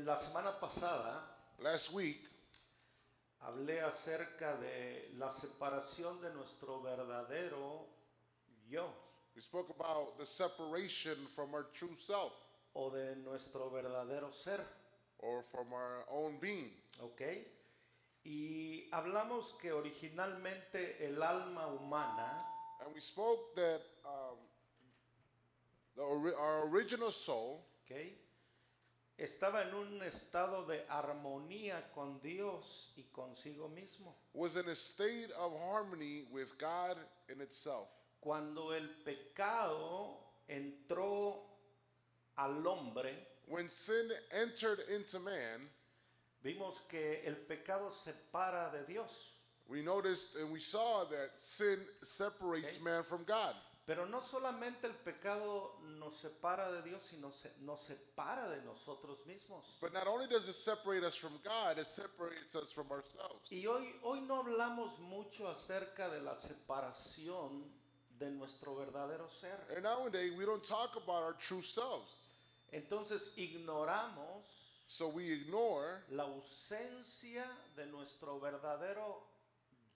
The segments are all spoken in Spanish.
La semana pasada Last week, hablé acerca de la separación de nuestro verdadero yo we spoke about the separation from our true self o de nuestro verdadero ser, or from our own being. ¿ok? Y hablamos que originalmente el alma humana, And we spoke that our original soul ¿ok? Estaba en un estado de armonía con Dios y consigo mismo. was in a state of harmony with God in itself. Cuando el pecado entró al hombre, When sin entered into man, vimos que el pecado separa de Dios. we noticed and we saw that sin separates Okay. man from God. Pero no solamente el pecado nos separa de Dios, sino nos separa de nosotros mismos. But not only does it separate us from God, it separates us from ourselves. Y hoy no hablamos mucho acerca de la separación de nuestro verdadero ser. And nowadays, we don't talk about our true selves. Entonces ignoramos So we ignore la ausencia de nuestro verdadero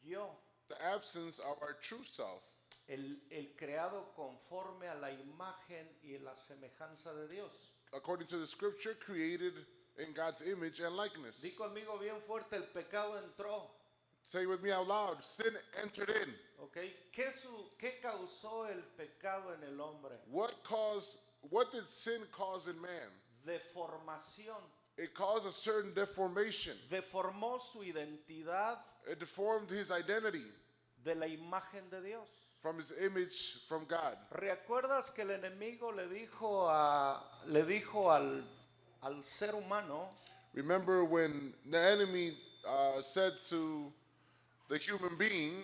yo, the absence of our true self, el creado conforme a la imagen y la semejanza de Dios. according to the scripture, created in God's image and Di likeness. conmigo bien fuerte, el pecado entró. Say with me out loud, sin entered in. ¿Ok? ¿Qué causó el pecado en el hombre? What did sin cause in man? Deformación. It caused a certain deformation. Deformó su identidad It deformed his identity de la imagen de Dios. from his image from God. ¿Recuerdas que el enemigo le dijo al ser humano, Remember when the enemy said to the human being,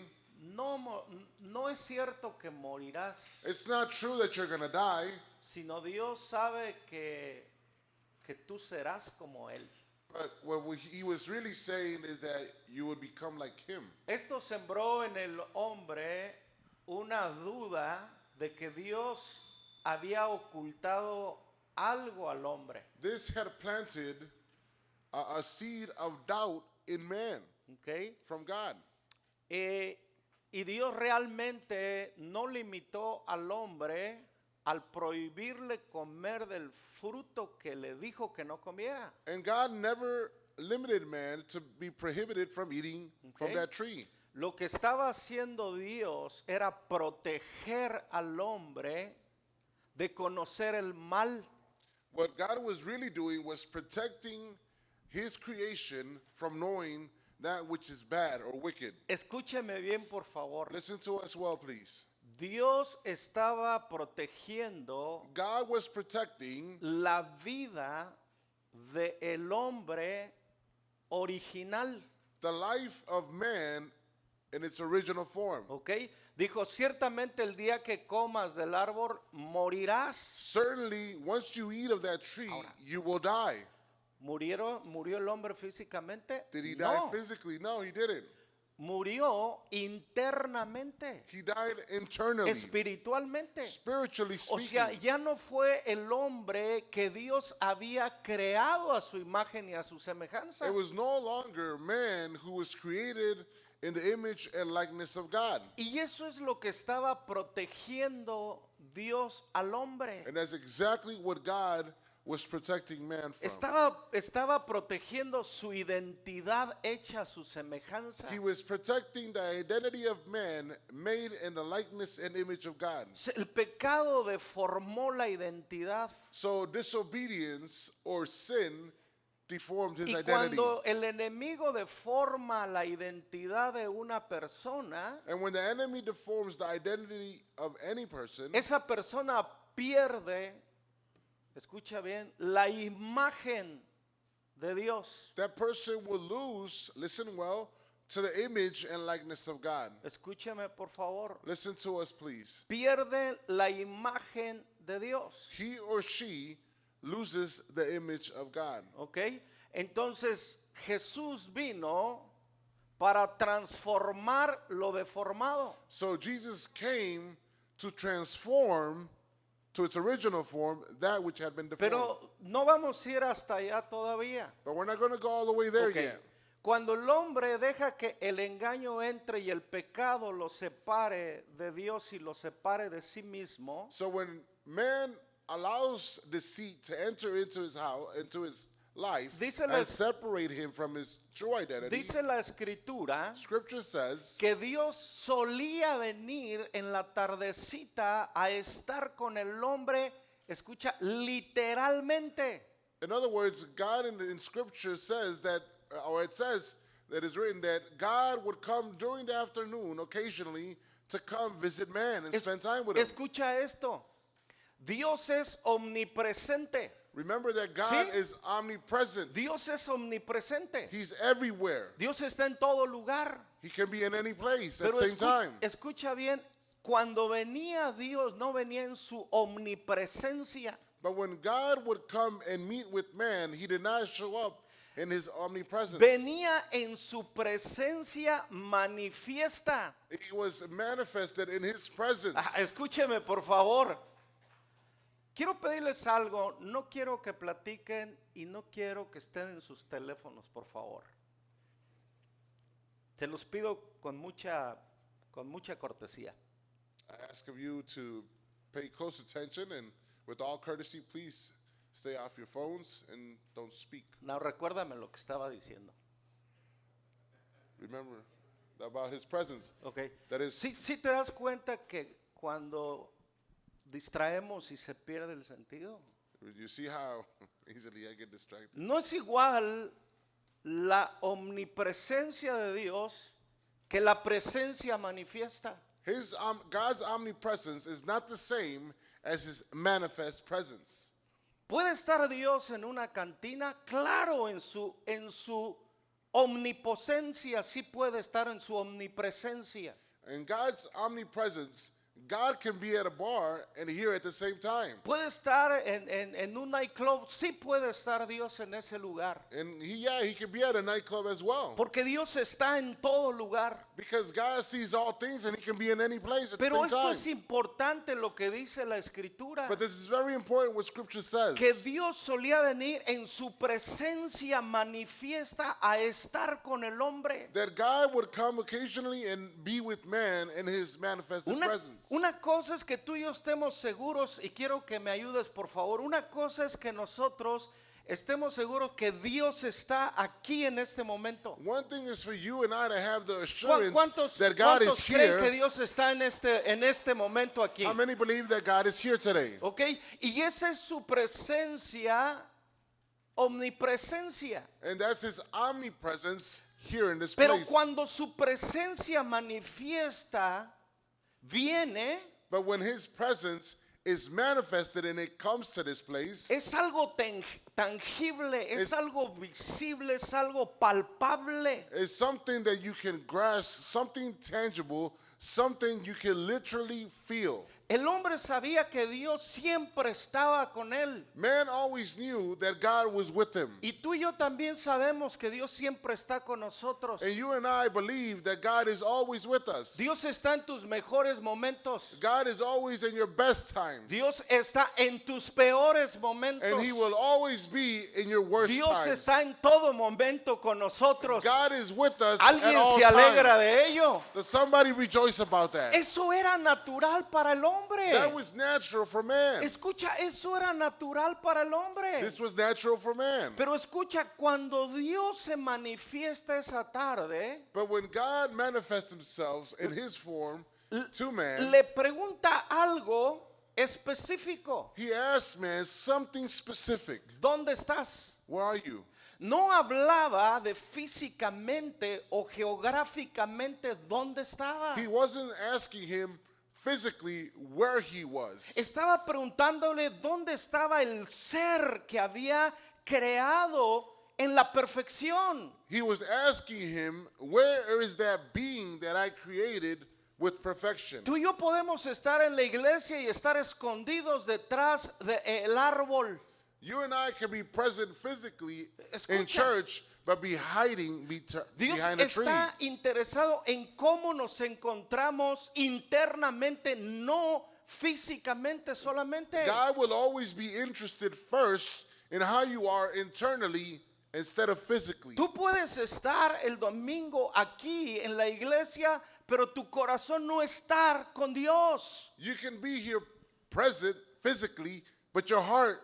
no es cierto que morirás, it's not true that you're going to die, sino Dios sabe que tú serás como Él? but what he was really saying is that you would become like him. Esto sembró en el hombre una duda de que Dios había ocultado algo al hombre. This had planted a seed of doubt in man ¿Ok? from God. Y Dios realmente no limitó al hombre al prohibirle comer del fruto que le dijo que no comiera. And God never limited man to be prohibited from eating from Okay. that tree. Lo que estaba haciendo Dios era proteger al hombre de conocer el mal. What God was really doing was protecting his creation from knowing that which is bad or wicked. Escúcheme bien, por favor. Listen to us well, please. Dios estaba protegiendo God was protecting la vida del hombre original. the life of man in its original form. ¿Ok? Dijo, ciertamente el día que comas del árbol morirás. Certainly, once you eat of that tree, Ahora. you will die. ¿Murió el hombre físicamente? Did he No, die physically? No, he didn't. murió internamente, He died internally, espiritualmente. spiritually O sea, speaking. ya no fue el hombre que Dios había creado a su imagen y a su semejanza. It was no longer man who was created in the image and likeness of God. Y eso es lo que estaba protegiendo Dios al hombre. And that's exactly what God was protecting man from. Estaba protegiendo su identidad hecha a su semejanza. He was protecting the identity of man made in the likeness and image of God. El pecado deformó la identidad. So disobedience or sin deformed his Y identity. cuando el enemigo deforma la identidad de una persona, And when the enemy deforms the identity of any person, esa persona pierde, escucha bien, la imagen de Dios. that person will lose, listen well, to the image and likeness of God. Escúcheme por favor. Listen to us, please. Pierde la imagen de Dios. He or she loses the image of God. ¿Ok? Entonces Jesús vino para transformar lo deformado. So Jesus came to transform to its original form that which had been deformed. Pero no vamos a ir hasta allá todavía. But we're not going to go all the way there Ok. yet. Cuando el hombre deja que el engaño entre y el pecado lo separe de Dios y lo separe de sí mismo, So when man allows deceit to enter into his house, into his life, Dice and la- separate him from his true identity, dice la escritura Scripture says que Dios solía venir en la tardecita a estar con el hombre, escucha, literalmente. in other words, God in Scripture says that, or it says that it's written that God would come during the afternoon occasionally to come visit man and spend time with him. Escucha esto, Dios es omnipresente. Remember that God ¿Sí? is omnipresent. Dios es omnipresente. He's everywhere. Dios está en todo lugar. He can be in any place at Pero the same time. escucha bien, cuando venía Dios no venía en su omnipresencia. But when God would come and meet with man, he did not show up in his omnipresence. Venía en su presencia manifiesta. He was manifested in his presence. Escúcheme por favor. Quiero pedirles algo, no quiero que platiquen y no quiero que estén en sus teléfonos, por favor. Se los pido con mucha cortesía. I ask of you to pay close attention and with all courtesy, please stay off your phones and don't speak. No, recuérdame lo que estaba diciendo. Remember about his presence. Okay. That is, ¿Sí te das cuenta que cuando distraemos y se pierde el sentido? you see how easily I get distracted. No es igual la omnipresencia de Dios que la presencia manifiesta. God's omnipresence is not the same as his manifest presence. ¿Puede estar Dios en una cantina? Claro, en su omnipotencia, sí puede estar en su omnipresencia. In God's omnipresence, God can be at a bar and here at the same time. Puede estar en un nightclub, sí puede estar Dios en ese lugar. And he can be at a nightclub as well. Porque Dios está en todo lugar. Because God sees all things and he can be in any place at Pero the same esto time. es importante lo que dice la escritura. But this is very important what Scripture says. Que Dios solía venir en su presencia manifiesta a estar con el hombre. That God would come occasionally and be with man in his manifested presence. Una cosa es que tú y yo estemos seguros, y quiero que me ayudes por favor, una cosa es que nosotros estemos seguros que Dios está aquí en este momento. One thing is for you and I to have the assurance ¿Cuántos that God is creen que here. Dios está en este momento aquí? How many believe that God is here today? ¿Ok? Y esa es su presencia, omnipresencia. And that's his omnipresence here in this Pero place. cuando su presencia manifiesta viene, But when his presence is manifested and it comes to this place, es algo tangible, es algo visible, es algo palpable. it's something that you can grasp, something tangible, something you can literally feel. El hombre sabía que Dios siempre estaba con él. Man always knew that God was with him. Y tú y yo también sabemos que Dios siempre está con nosotros. And you and I believe that God is always with us. Dios está en tus mejores momentos. God is always in your best times. Dios está en tus peores momentos. And he will always be in your worst Dios times. está en todo momento con nosotros. God is with us at Alguien all se alegra times. de ello. Does somebody rejoice about that? Eso era natural para el hombre. That was natural for man. Escucha, eso era natural para el hombre. This was natural for man. Pero escucha, cuando Dios se manifiesta esa tarde, But when God manifests himself in his form to man, le pregunta algo específico. he asks man something specific. ¿Dónde estás? Where are you? No hablaba de físicamente o geográficamente dónde estaba. He wasn't asking him physically where he was. Estaba preguntándole dónde estaba el ser que había creado en la perfección. He was asking him, where is that being that I created with perfection? Tú y yo podemos estar en la iglesia y estar escondidos detrás del árbol. You and I can be present physically Escucha. in church, but be hiding Dios behind a tree. está interesado en cómo nos encontramos internamente, no físicamente solamente. God will always be interested first in how you are internally instead of physically. Tú puedes estar el domingo aquí en la iglesia, pero tu corazón no estar con Dios. You can be here present physically, but your heart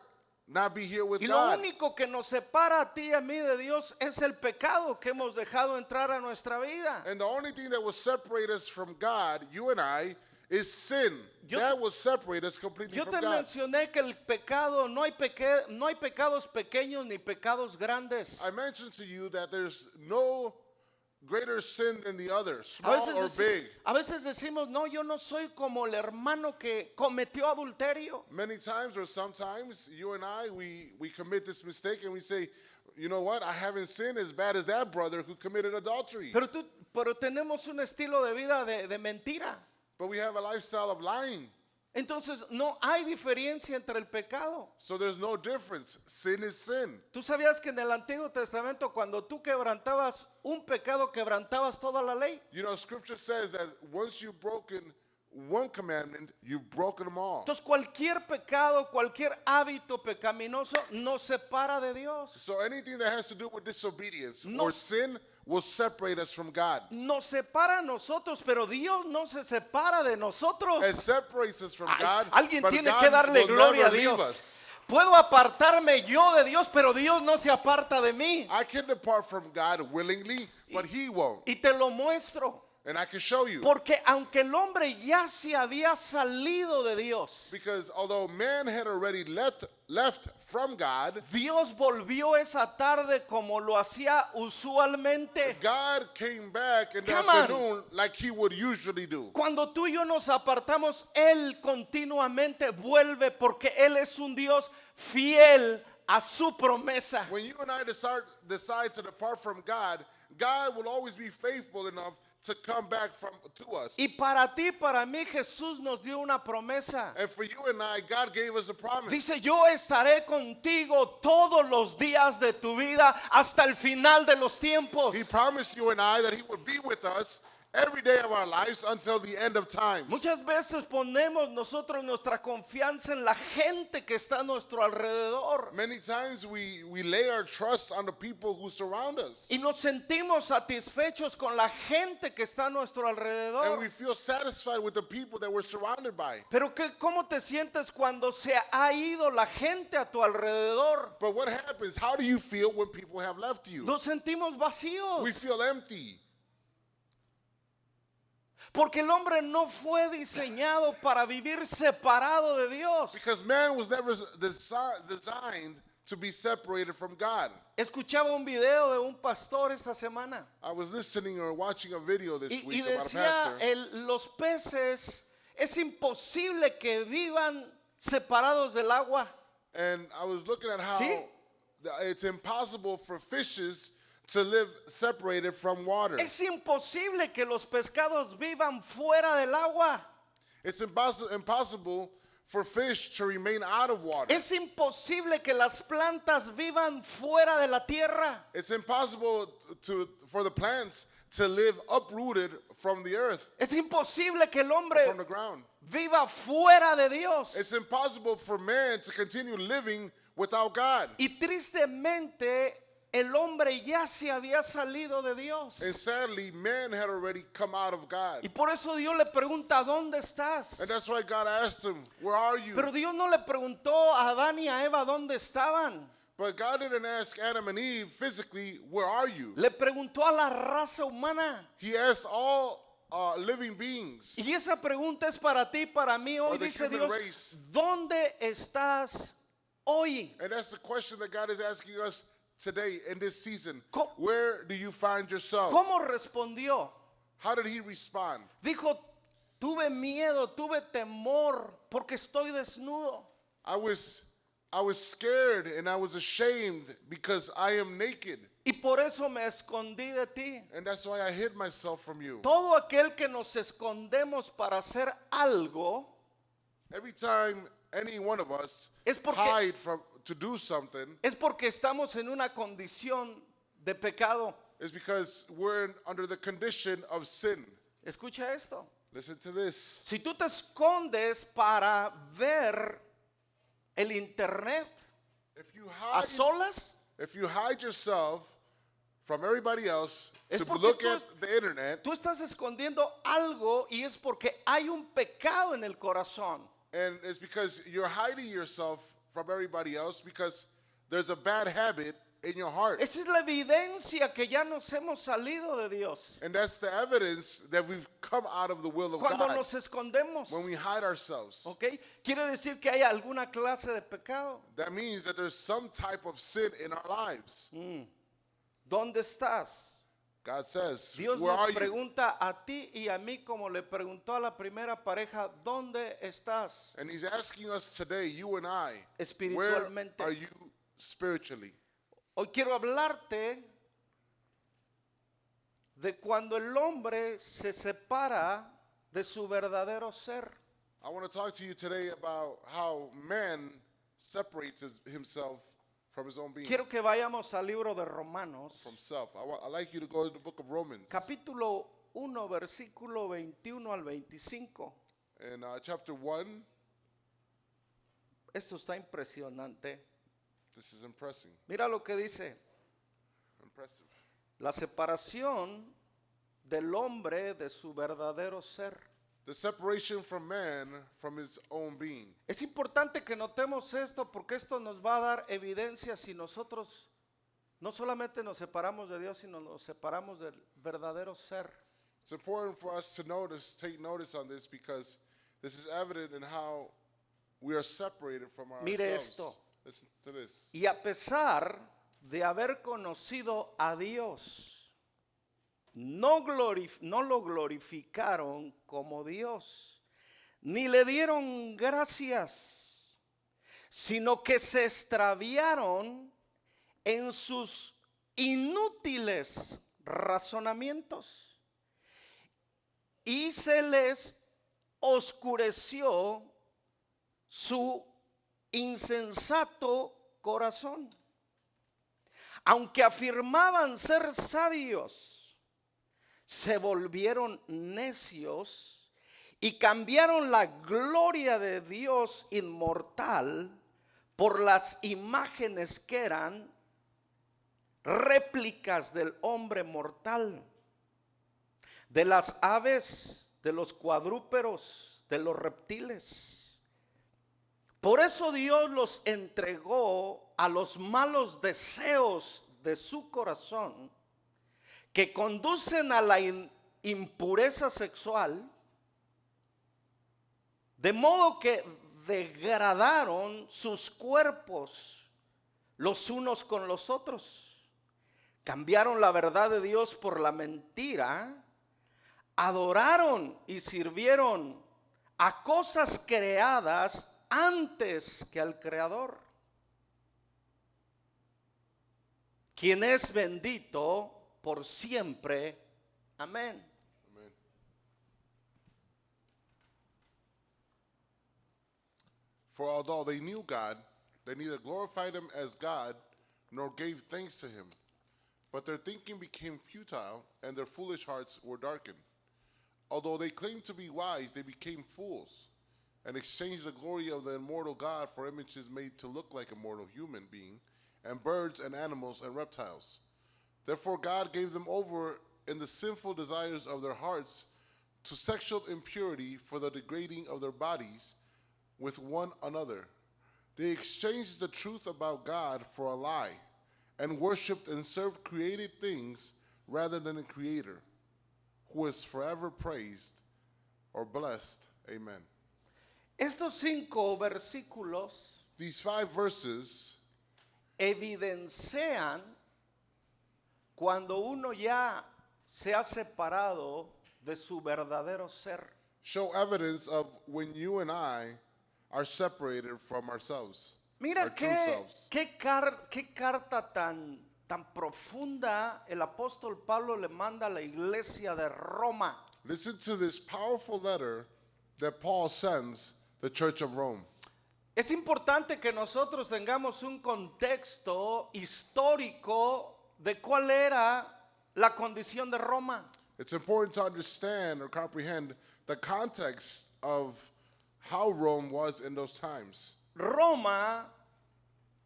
not be here with Y lo God. único que nos separa a ti y a mí de Dios es el pecado que hemos dejado entrar a nuestra vida. And the only thing that will separate us from God, you and I, is sin. Yo- That will separate us completely Yo te from God. mencioné que el pecado, no hay pecados pequeños ni pecados grandes. I mentioned to you that there's no greater sin than the other, A small veces, or big. a veces decimos, no, yo no soy como el hermano que cometió adulterio. Many times or sometimes you and I, we commit this mistake and we say, you know what, I haven't sinned as bad as that brother who committed adultery. Pero tenemos un estilo de vida de mentira. But we have a lifestyle of lying. Entonces no hay diferencia entre el pecado. So there's no difference. Sin is sin. Tú sabías que en el Antiguo Testamento cuando tú quebrantabas un pecado, quebrantabas toda la ley. You know, scripture says that once you've broken one commandment, you've broken them all. Entonces cualquier pecado, cualquier hábito pecaminoso nos separa de Dios. So anything that has to do with disobedience No- or sin will separate us from God. Nos separa a nosotros, pero Dios no se separa de nosotros. It separates us from Ay, God. alguien but tiene God que darle will gloria a never leave Dios. us. Puedo apartarme yo de Dios, pero Dios no se aparta de mí. I can depart from God willingly, but He won't. Y te lo muestro. And I can show you. Porque aunque el hombre ya se había salido de Dios, Because although man had already left from God, Dios volvió esa tarde como lo hacía usualmente. God came back in the Come on. afternoon like He would usually do. Cuando tú y yo nos apartamos, Él continuamente vuelve porque Él es un Dios fiel a su promesa. When you and I decide to depart from God, God will always be faithful enough to come back to us. Y para ti, para mí, Jesús nos dio una promesa. And for you and I, God gave us a promise. Dice, yo estaré contigo todos los días de tu vida hasta el final de los tiempos. He promised you and I that He would be with us every day of our lives until the end of times. Muchas veces ponemos nosotros nuestra confianza en la gente que está a nuestro alrededor Many times we lay our trust on the people who surround us. y nos sentimos satisfechos con la gente que está a nuestro And alrededor. we feel satisfied with the people that we're surrounded by. Pero ¿cómo te sientes cuando se ha ido la gente a tu alrededor? But what happens? How do you feel when people have left you? Nos sentimos vacíos. We feel empty. Porque el hombre no fue diseñado para vivir separado de Dios. Because man was never designed to be separated from God. Escuchaba un video de un pastor esta semana I was listening or watching a video this y week about a decía, pastor. los peces es imposible que vivan separados del agua. And I was looking at how ¿Sí? it's impossible for fishes to live separated from water. Es imposible que los pescados vivan fuera del agua. It's impossible for fish to remain out of water. Es imposible que las plantas vivan fuera de la tierra. It's impossible for the plants to live uprooted from the earth, Es imposible que el hombre from the ground. viva fuera de Dios. It's impossible for man to continue living without God. Y tristemente el hombre ya se había salido de Dios. And sadly, man had already come out of God. Y por eso Dios le pregunta, ¿dónde estás? And that's why God asked him, where are you? Pero Dios no le preguntó a Adán y a Eva dónde estaban. But God didn't ask Adam and Eve physically, where are you? Le preguntó a la raza humana. He asked all living beings. Y esa pregunta es para ti, para mí. Hoy Or the dice human Dios, race. ¿dónde estás hoy? And that's the question that God is asking us today in this season. Co- Where do you find yourself? ¿Cómo respondió? How did he respond? Dijo, tuve miedo, tuve temor porque estoy desnudo. I was scared and I was ashamed because I am naked. Y por eso me escondí de ti. And that's why I hid myself from you. Todo aquel que nos escondemos para hacer algo Every time any one of us Es porque- hide to do something, es porque estamos en una condición de pecado. it's because we're under the condition of sin. Escucha esto. Listen to this. Si tú te escondes para ver el internet If you a hide, solas, if you hide yourself from everybody else Es to porque look tú at the internet, tú estás escondiendo algo y es porque hay un pecado en el corazón. and it's because you're hiding yourself from everybody else because there's a bad habit in your heart. Esa es la evidencia que ya nos hemos salido de Dios. And that's the evidence that we've come out of the will of Cuando God nos escondemos, when we hide ourselves. ¿ok? Quiere decir que hay alguna clase de pecado. That means that there's some type of sin in our lives. ¿Dónde estás? God says, Dios where nos are you? pregunta a ti y a mí como le preguntó a la primera pareja, ¿dónde estás? And he's asking us today, you and I, where Espiritualmente. are you spiritually? Hoy quiero hablarte de cuando el hombre se separa de su verdadero ser. I want to talk to you today about how man separates himself from his own being, Quiero que vayamos al libro de Romanos, from self. I'd like you to go to the book of Romans, capítulo 1, versículo 21 al 25. in chapter 1. Esto está impresionante. This is impressive. Mira lo que dice. Impressive. La separación del hombre de su verdadero ser. The separation from man from his own being. Es importante que notemos esto porque esto nos va a dar evidencia si nosotros no solamente nos separamos de Dios, sino nos separamos del verdadero ser. It's important for us to take notice on this because this is evident in how we are separated from Mire ourselves. esto. Listen to this. Y a pesar de haber conocido a Dios, no lo glorificaron como Dios, ni le dieron gracias, sino que se extraviaron en sus inútiles razonamientos y se les oscureció su insensato corazón. Aunque afirmaban ser sabios, se volvieron necios y cambiaron la gloria de Dios inmortal por las imágenes que eran réplicas del hombre mortal, de las aves, de los cuadrúpedos, de los reptiles. Por eso Dios los entregó a los malos deseos de su corazón que conducen a la impureza sexual, de modo que degradaron sus cuerpos los unos con los otros. Cambiaron la verdad de Dios por la mentira, adoraron y sirvieron a cosas creadas antes que al Creador, quien es bendito por siempre. Amén. Amen. For although they knew God, they neither glorified him as God nor gave thanks to him. But their thinking became futile, and their foolish hearts were darkened. Although they claimed to be wise, they became fools, and exchanged the glory of the immortal God for images made to look like a mortal human being, and birds and animals and reptiles. Therefore God gave them over in the sinful desires of their hearts to sexual impurity for the degrading of their bodies with one another. They exchanged the truth about God for a lie, and worshipped and served created things rather than the Creator, who is forever praised or blessed. Amen. Estos 5 versículos These 5 verses evidencian cuando uno ya se ha separado de su verdadero ser. show evidence of when you and I are separated from ourselves. Our Mira true qué selves. carta tan profunda el apóstol Pablo le manda a la iglesia de Roma. Listen to this powerful letter that Paul sends the church of Rome. Es importante que nosotros tengamos un contexto histórico de cuál era la condición de Roma. It's important to understand or comprehend the context of how Rome was in those times. Roma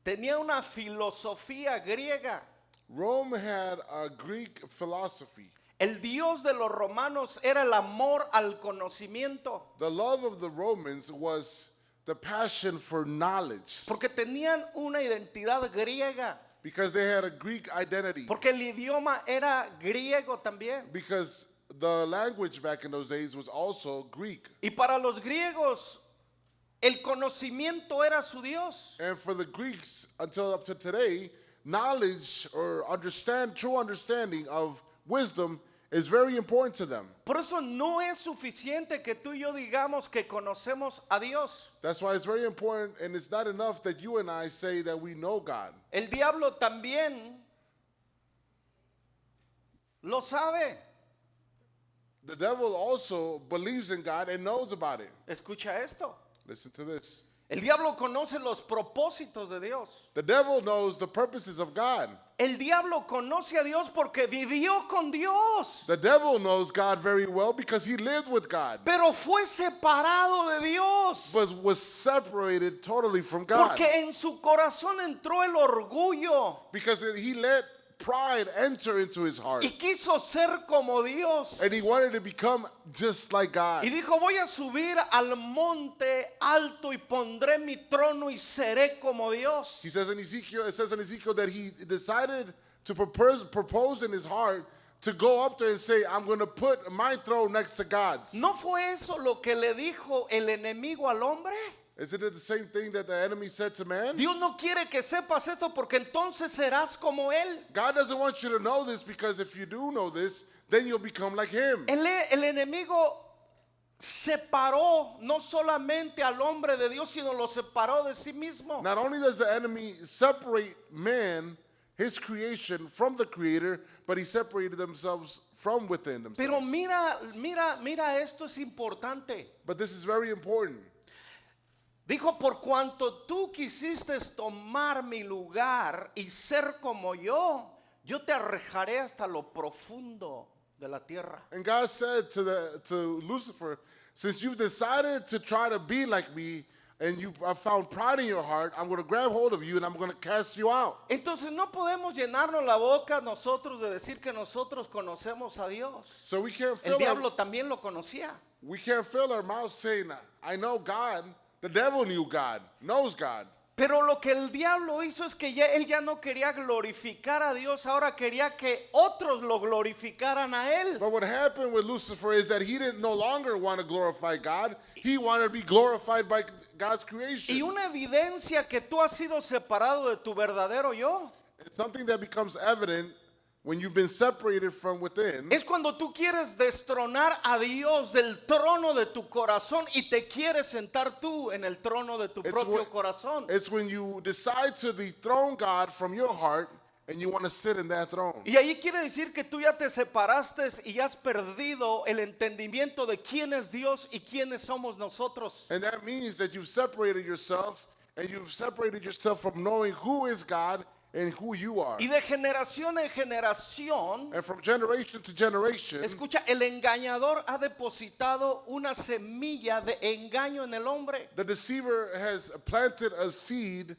tenía una filosofía griega. Rome had a Greek philosophy. El Dios de los romanos era el amor al conocimiento, The love of the Romans was the passion for knowledge porque tenían una identidad griega, because they had a Greek identity. porque el idioma era griego también. Because the language back in those days was also Greek. Y para los griegos, el conocimiento era su Dios. And for the Greeks, until up to today, knowledge or true understanding of wisdom is very important to them. Por eso no es suficiente que tú y yo digamos que conocemos a Dios. That's why it's very important, and it's not enough that you and I say that we know God. El diablo también lo sabe. The devil also believes in God and knows about it. Escucha esto. Listen to this. El diablo conoce los propósitos de Dios. The devil knows the purposes of God. El diablo conoce a Dios porque vivió con Dios. The devil knows God very well because he lived with God, Pero fue separado de Dios. but was separated totally from God. Porque en su corazón entró el orgullo Because he let pride enter into his heart. y quiso ser como Dios. And he wanted to become just like God. Y dijo, voy a subir al monte alto y pondré mi trono y seré como Dios. He says in Ezekiel, it says in Ezekiel that he decided to propose in his heart to go up there and say, I'm going to put my throne next to God's. ¿No fue eso lo que le dijo el enemigo al hombre? Isn't it the same thing that the enemy said to man? Dios no quiere que sepas esto porque entonces serás como Él. God doesn't want you to know this because if you do know this, then you'll become like him. El enemigo separó no solamente al hombre de Dios, sino lo separó de sí mismo. Not only does the enemy separate man, his creation, from the creator, but he separated themselves from within themselves. Pero mira, esto es importante. But this is very important. Dijo, por cuanto tú quisiste tomar mi lugar y ser como yo te arrojaré hasta lo profundo de la tierra. And God said to Lucifer, since you've decided to try to be like me and you have found pride in your heart, I'm going to grab hold of you and I'm going to cast you out. Entonces no podemos llenarnos la boca nosotros de decir que nosotros conocemos a Dios. So we can't El fill diablo también lo conocía. our mouths saying, I know God. The devil knew God, knows God. Pero lo que el diablo hizo es que él ya no quería glorificar a Dios, ahora quería que otros lo glorificaran a él. But what happened with Lucifer is that he didn't no longer want to glorify God. He wanted to be glorified by God's creation. Y una evidencia que tú has sido separado de tu verdadero yo It's something that becomes evident when you've been separated from within. es cuando tú quieres destronar a Dios del trono de tu corazón y te quieres sentar tú en el trono de tu propio corazón. It's when you decide to dethrone God from your heart and you want to sit in that throne. Y ahí quiere decir que tú ya te separaste y has perdido el entendimiento de quién es Dios y quiénes somos nosotros. And that means that you've separated yourself from knowing who is God and who you are. Y de generación en generación, And from generation to generation, escucha, el engañador ha depositado una semilla de engaño en el hombre. the deceiver has planted a seed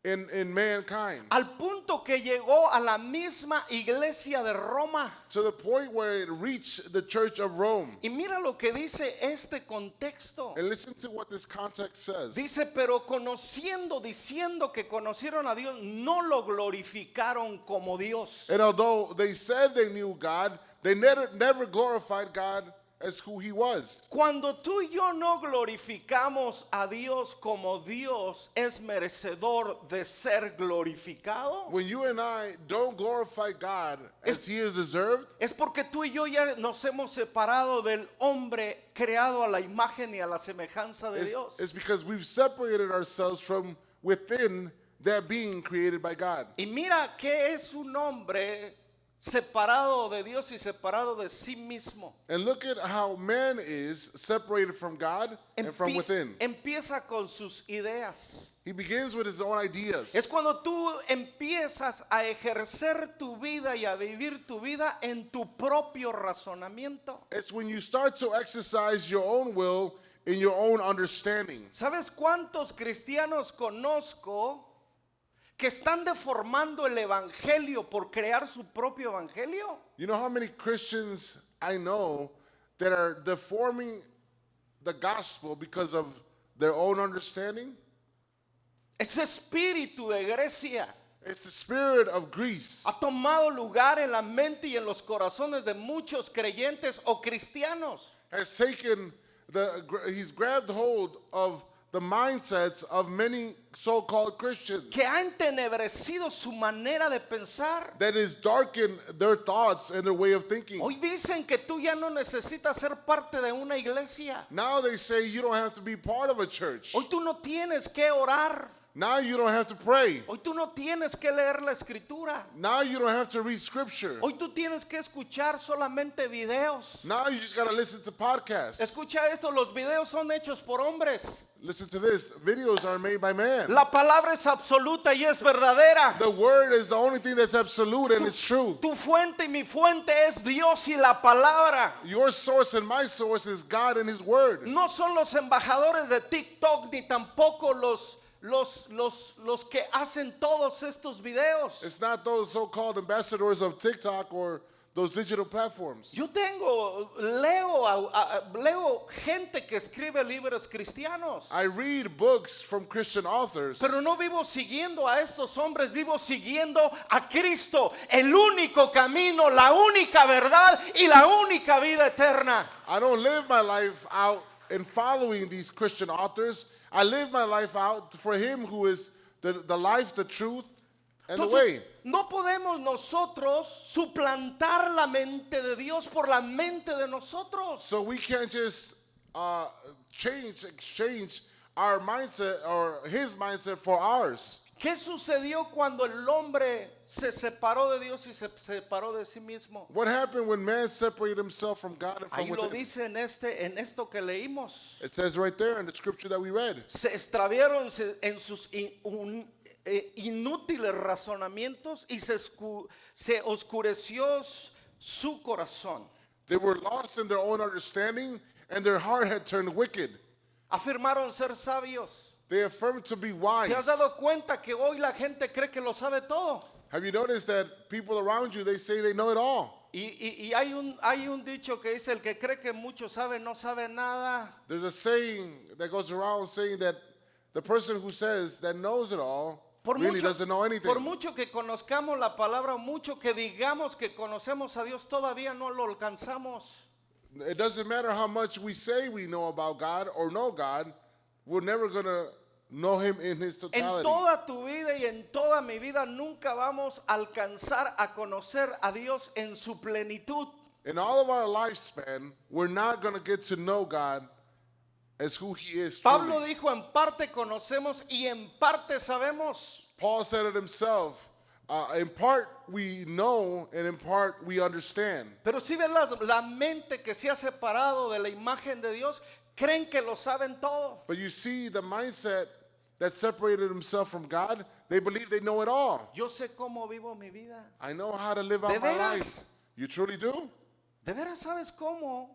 in mankind Al punto que llegó a la misma iglesia de Roma. to the point where it reached the church of Rome. Y mira lo que dice este contexto. And listen to what this context says. Dice, pero diciendo que conocieron a Dios, no lo glorificaron como Dios. And although they said they knew God, they never glorified God as who he was. Cuando tú y yo no glorificamos a Dios como Dios es merecedor de ser glorificado, When you and I don't glorify God as he is deserved, es porque tú y yo ya nos hemos separado del hombre creado a la imagen y a la semejanza de Dios. it's because we've separated ourselves from within that being created by God. Y mira qué es un hombre separado de Dios y separado de sí mismo. And look at how man is separated from God and from within. Empieza con sus ideas. He begins with his own ideas. Es cuando tú empiezas a ejercer tu vida y a vivir tu vida en tu propio razonamiento. It's when you start to exercise your own will in your own understanding. ¿Sabes cuántos cristianos conozco que están deformando el evangelio por crear su propio evangelio? You know how many Christians I know that are deforming the gospel because of their own understanding? Ese espíritu de Grecia It's the spirit of Greece. ha tomado lugar en la mente y en los corazones de muchos creyentes o cristianos. Has taken he's grabbed hold of the mindsets of many so-called Christians. Que ha entenebrecido su manera de pensar. That has darkened their thoughts and their way of thinking. Hoy dicen que tú ya no necesitas ser parte de una iglesia. Now they say you don't have to be part of a church. Hoy tú no tienes que orar. Now you don't have to pray. Hoy tú no tienes que leer la escritura. Now you don't have to read scripture. Hoy tú tienes que escuchar solamente videos. Now you just got to listen to podcasts. Escucha esto, los videos son hechos por hombres. Listen to this. Videos are made by man. La palabra es absoluta y es verdadera. The word is the only thing that's absolute and it's true. Tu fuente y mi fuente es Dios y la palabra. Your source and my source is God and his word. No son los embajadores de TikTok ni tampoco los que hacen todos estos videos. It's not those so-called ambassadors of TikTok or those digital platforms. Yo leo gente que escribe libros cristianos. I read books from Christian authors. Pero no vivo siguiendo a estos hombres, vivo siguiendo a Cristo, el único camino, la única verdad y la única vida eterna. I don't live my life out in following these Christian authors. I live my life out for him who is the life, the truth, and the way. Entonces, no podemos nosotros suplantar la mente de Dios por la mente de nosotros. So we can't just exchange our mindset or his mindset for ours. ¿Qué sucedió cuando el hombre se separó de Dios y se separó de sí mismo? What happened when man separated himself from God and from Ahí lo within? dice en esto que leímos. It says right there in the scripture that we read. Se extraviaron en sus inútiles razonamientos y se oscureció su corazón. They were lost in their own understanding and their heart had turned wicked. Afirmaron ser sabios. They affirmed to be ¿Te wise. has dado cuenta que hoy la gente cree que lo sabe todo? Have you noticed that people around you, they say they know it all? Y hay un dicho que dice, el que cree que mucho sabe no sabe nada. There's a saying that goes around saying that the person who says that knows it all really doesn't know anything. Por mucho que conozcamos la palabra, mucho que digamos que conocemos a Dios, todavía no lo alcanzamos. It doesn't matter how much we say we know about God or know God, we're never going to know him in his En totality. toda tu vida y en toda mi vida nunca vamos a alcanzar a conocer a Dios en su plenitud. In all of our lifespan, we're not going to get to know God as who he is Pablo truly. dijo, en parte conocemos y en parte sabemos. Paul said it himself. In part we know and in part we understand. Pero si ves la mente que se ha separado de la imagen de Dios, creen que lo saben todo. But you see the mindset that separated himself from God, they believe they know it all. Yo sé cómo vivo mi vida. I know how to live ¿De out my veras? life. You truly do? ¿De veras sabes cómo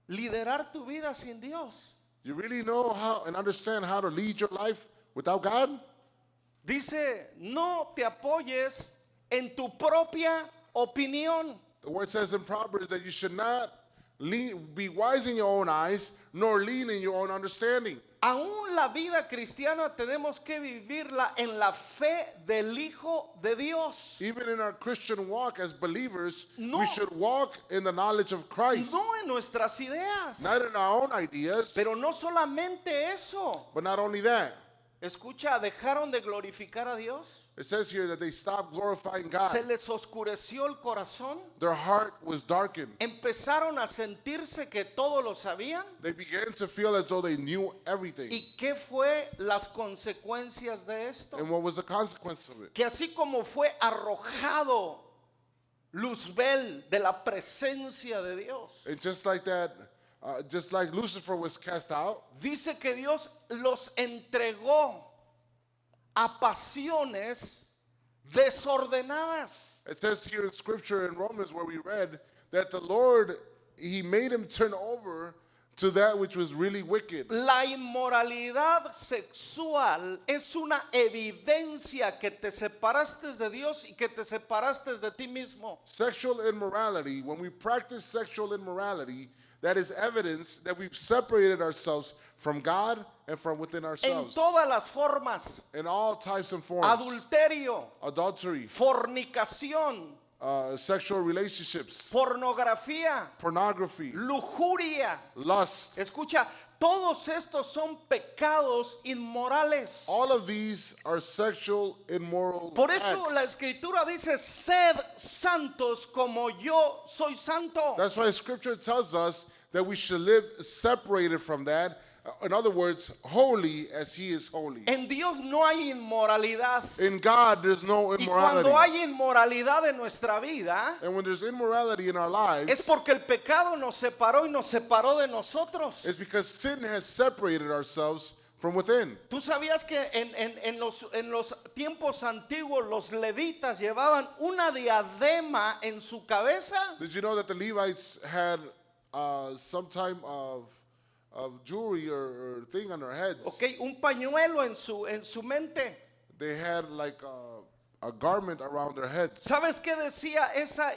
liderar tu vida sin Dios? You really know how and understand how to lead your life without God? Dice, no te apoyes en tu propia opinión. The word says in Proverbs that you should not be wise in your own eyes, nor lean in your own understanding. Aún la vida cristiana tenemos que vivirla en la fe del Hijo de Dios. Even in our Christian walk as believers, No. we should walk in the knowledge of Christ. No en nuestras ideas. Not in our own ideas, Pero no solamente eso. but not only that. escucha, dejaron de glorificar a Dios. It says here that they stopped glorifying God. Se les oscureció el corazón. Their heart was darkened. Empezaron a sentirse que todo lo sabían. They began to feel as though they knew everything. ¿Y qué fue las consecuencias de esto? And what was the consequence of it? Que así como fue arrojado Luzbel de la presencia de Dios, And just like that, just like Lucifer was cast out, dice que Dios los entregó a pasiones desordenadas. it says here in Scripture in Romans where we read that the Lord, He made him turn over to that which was really wicked. La inmoralidad sexual es una evidencia que te separaste de Dios y que te separaste de ti mismo. Sexual immorality, when we practice sexual immorality, that is evidence that we've separated ourselves from God and from within En ourselves. todas las formas: In all types and forms. adulterio, Adultery, fornicación, sexual relationships, pornografía, pornography, lujuria. lust. Escucha, todos estos son pecados inmorales. All of these are sexual immoral Por eso acts. la escritura dice: sed santos como yo soy santo. That's why Scripture tells us that we should live separated from that. In other words, holy as He is holy. En Dios no hay inmoralidad. In God, there's no Y immorality. cuando hay inmoralidad en nuestra vida, And when there's immorality in our lives, es porque el pecado nos separó y nos separó de nosotros. it's because sin has separated ourselves from within. ¿Tú sabías que en los tiempos antiguos los levitas llevaban una diadema en su cabeza? Did you know that the Levites had some type of jewelry or thing on their heads? Ok, un pañuelo en su mente. They had like a garment around their heads. ¿Sabes qué decía esa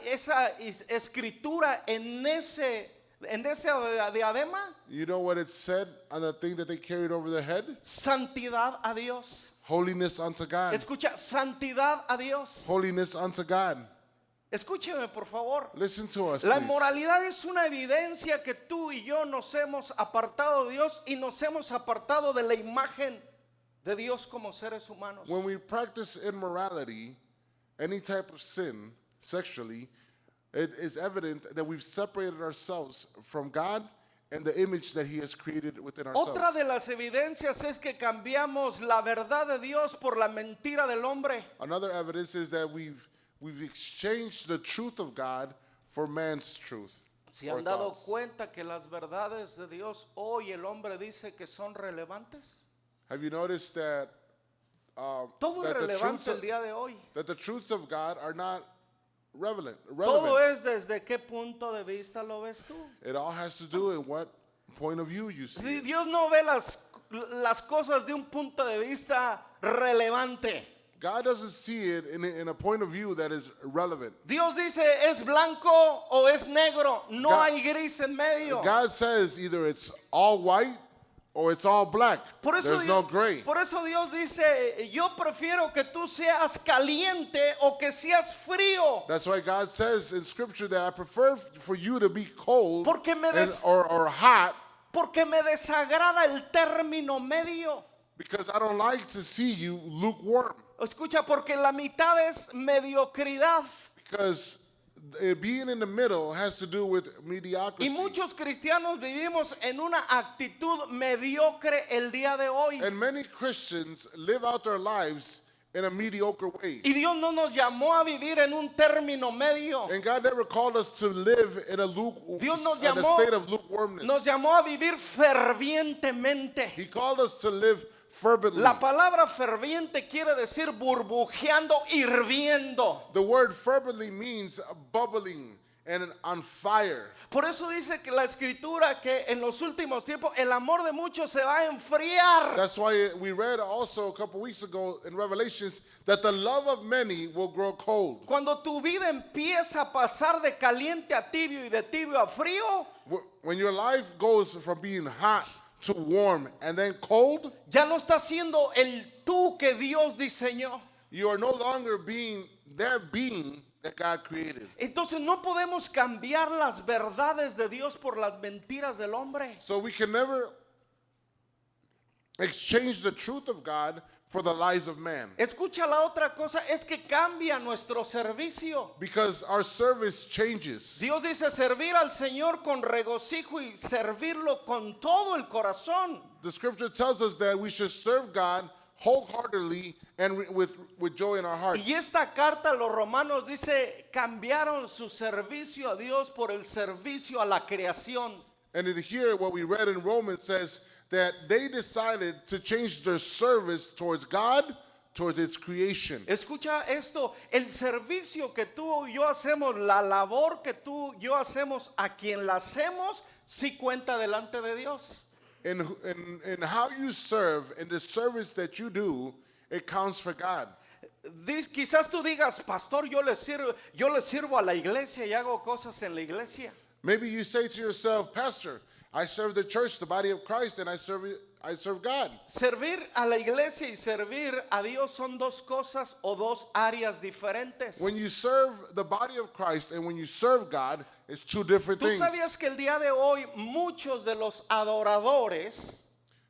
escritura en esa diadema? You know what it said on the thing that they carried over their head? Santidad a Dios. Holiness unto God. Escucha, santidad a Dios. Holiness unto God. Escúcheme, por favor. Listen to us, La please. inmoralidad es una evidencia que tú y yo nos hemos apartado de Dios y nos hemos apartado de la imagen de Dios como seres humanos. When we practice immorality, any type of sin sexually, it is evident that we've separated ourselves from God and the image that He has created within ourselves. Otra de las evidencias es que cambiamos la verdad de Dios por la mentira del hombre. Another evidence is that we've exchanged the truth of God for man's truth. ¿Se or han dado thoughts. cuenta que las verdades de Dios hoy el hombre dice que son relevantes? Have you noticed that Todo es that the relevante truths el of- día de hoy. that the truths of God are not relevant? Todo es desde qué punto de vista lo ves tú. It all has to do in what point of view you see it. Dios no ve las cosas de un punto de vista relevante. God doesn't see it in a point of view that is relevant. Dios dice: es blanco o es negro, no God- hay gris en medio. God says either it's all white or it's all black. Por eso, There's no gray. por eso Dios dice: yo prefiero que tú seas caliente o que seas frío. That's why God says in Scripture that I prefer for you to be cold Porque me or hot, Porque me desagrada el término medio. because I don't like to see you lukewarm. Escucha, porque la mitad es mediocridad. Because being in the middle has to do with mediocrity. Y muchos cristianos vivimos en una actitud mediocre el día de hoy. And many Christians live out their lives in a mediocre way. Y Dios no nos llamó a vivir en un término medio. And God never called us to live in a Dios nos in a llamó, state of lukewarmness. nos llamó a vivir fervientemente. He called us to live fervently. La palabra ferviente quiere decir burbujeando, hirviendo. The word fervently means bubbling and on fire. Por eso dice que la escritura que en los últimos tiempos el amor de muchos se va a enfriar. That's why we read also a couple weeks ago in Revelations that the love of many will grow cold. Cuando tu vida empieza a pasar de caliente a tibio y de tibio a frío, When your life goes from being hot to warm and then cold, ya no está siendo el tú que Dios diseñó. you are no longer being that being that God created. Entonces no podemos cambiar las verdades de Dios por las mentiras del hombre. So we can never exchange the truth of God for the lies of man. Escucha, la otra cosa es que cambia nuestro servicio. Because our service changes. Dios dice servir al Señor con regocijo y servirlo con todo el corazón. The scripture tells us that we should serve God wholeheartedly and with joy in our hearts. Y esta carta a los romanos dice, cambiaron su servicio a Dios por el servicio a la creación. And in here, what we read in Romans says that they decided to change their service towards God, towards its creation. Escucha esto, el servicio que tú y yo hacemos, la labor que tú y yo hacemos, a quien la hacemos, sí cuenta delante de Dios. In how you serve, in the service that you do, it counts for God. Quizás tú digas, pastor, yo le sirvo a la iglesia y hago cosas en la iglesia. Maybe you say to yourself, Pastor, I serve the church, the body of Christ, and I serve God. Servir a la iglesia y servir a Dios son dos cosas o dos áreas diferentes. When you serve the body of Christ and when you serve God, it's two different ¿Tú things. sabías que el día de hoy muchos de los adoradores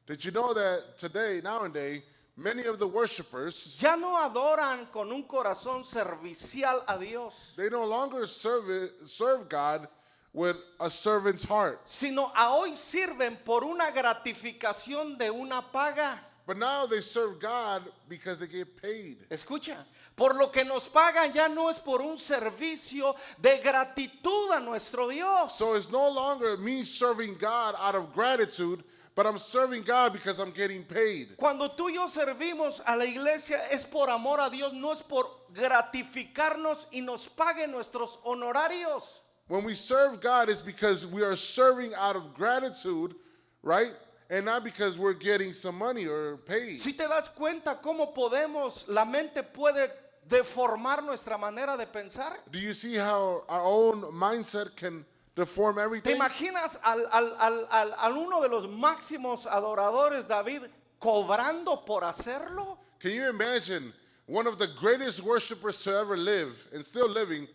Did you know that today, nowadays, many of the worshipers, ya no adoran con un corazón servicial a Dios, they no longer serve God with a servant's heart, sino a hoy sirven por una gratificación de una paga? but now they serve God because they get paid. Escucha, por lo que nos pagan ya no es por un servicio de gratitud a nuestro Dios. So it's no longer me serving God out of gratitude, but I'm serving God because I'm getting paid. Cuando tú y yo servimos a la iglesia es por amor a Dios, no es por gratificarnos y nos paguen nuestros honorarios. When we serve God, it's because we are serving out of gratitude, right? And not because we're getting some money or paid. Si te das cuenta cómo la mente puede deformar nuestra manera de pensar. Do you see how our own mindset can deform ¿Te everything? imaginas al uno de los máximos adoradores, David, cobrando por hacerlo? Can you imagine one of the greatest worshipers to ever live and still living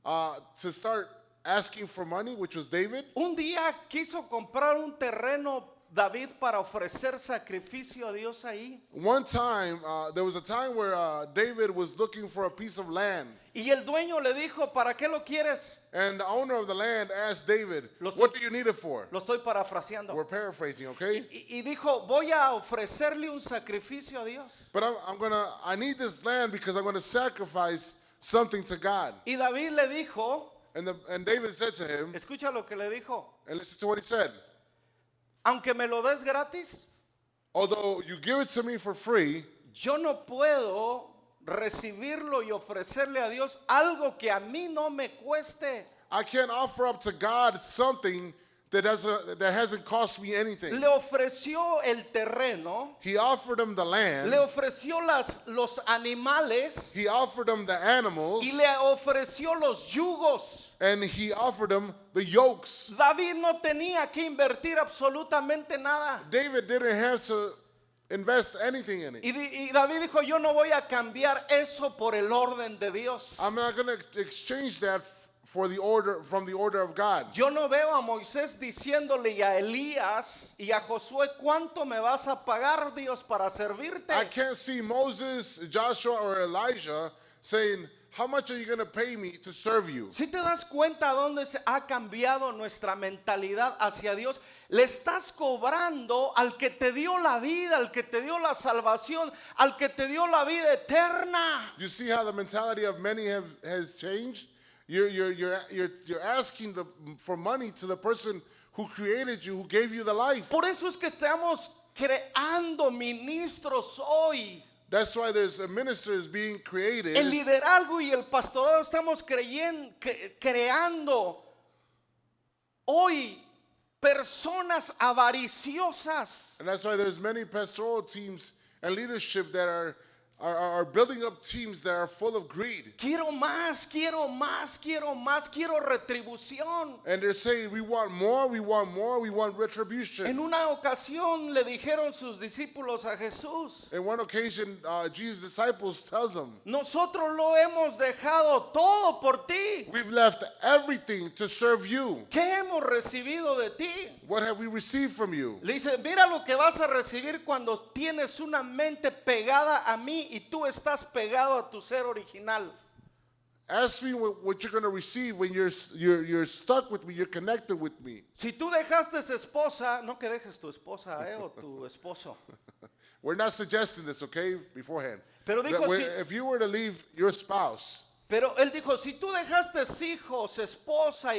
to start asking for money, which was David? Un día quiso comprar un terreno David para ofrecer sacrificio a Dios ahí. One time, there was a time where David was looking for a piece of land. Y el dueño le dijo, ¿para qué lo quieres? And the owner of the land asked David, Lo estoy- what do you need it for? Lo estoy parafraseando. We're paraphrasing, okay? Y dijo, voy a ofrecerle un sacrificio a Dios. But I need this land because I'm going to sacrifice something to God. Y David le dijo, And David said to him, escucha lo que le dijo, and listen to what he said, aunque me lo des gratis, although you give it to me for free, yo no puedo recibirlo y ofrecerle a Dios algo que a mí no me cueste. I can't offer up to God something that hasn't cost me anything. Le ofreció el terreno, He offered him the land, le ofreció los animales he offered him the animals, y le ofreció los yugos. and he offered him the yokes. David no tenía que invertir absolutamente nada. David didn't have to invest anything in it. Y David dijo, yo no voy a cambiar eso por el orden de Dios. I'm not going to exchange that from the order of God. Yo no veo a Moisés diciéndole a Elías y a Josué, ¿cuánto me vas a pagar, Dios, para servirte? I can't see Moses, Joshua, or Elijah saying, how much are you going to pay me to serve you? Si te das cuenta dónde se ha cambiado nuestra mentalidad hacia Dios, le estás cobrando al que te dio la vida, al que te dio la salvación, al que te dio la vida eterna. You see how the mentality of many has changed? You're asking for money to the person who created you, who gave you the life. Por eso es que estamos creando ministros hoy. That's why there's a ministers being created. El liderazgo y el pastorado estamos creando hoy personas avariciosas. And that's why there's many pastoral teams and leadership that are are building up teams that are full of greed. Quiero más, quiero más, quiero más, quiero retribución. And they're saying, we want more, we want more, we want retribution. En una ocasión le dijeron sus discípulos a Jesús, In one occasion, Jesus' disciples tells them, nosotros lo hemos dejado todo por ti. we've left everything to serve you. ¿Qué hemos recibido de ti? What have we received from you? Le dice, mira lo que vas a recibir cuando tienes una mente pegada a mí y tú estás pegado a tu ser original. Ask me what you're going to receive when you're stuck with me, you're connected with me. Si tú dejaste esa esposa, no que dejes tu esposa o tu esposo. We're not suggesting this, okay, beforehand. Pero dijo, That si, if you were to leave your spouse, pero él dijo, si tú dejaste hijos, esposa,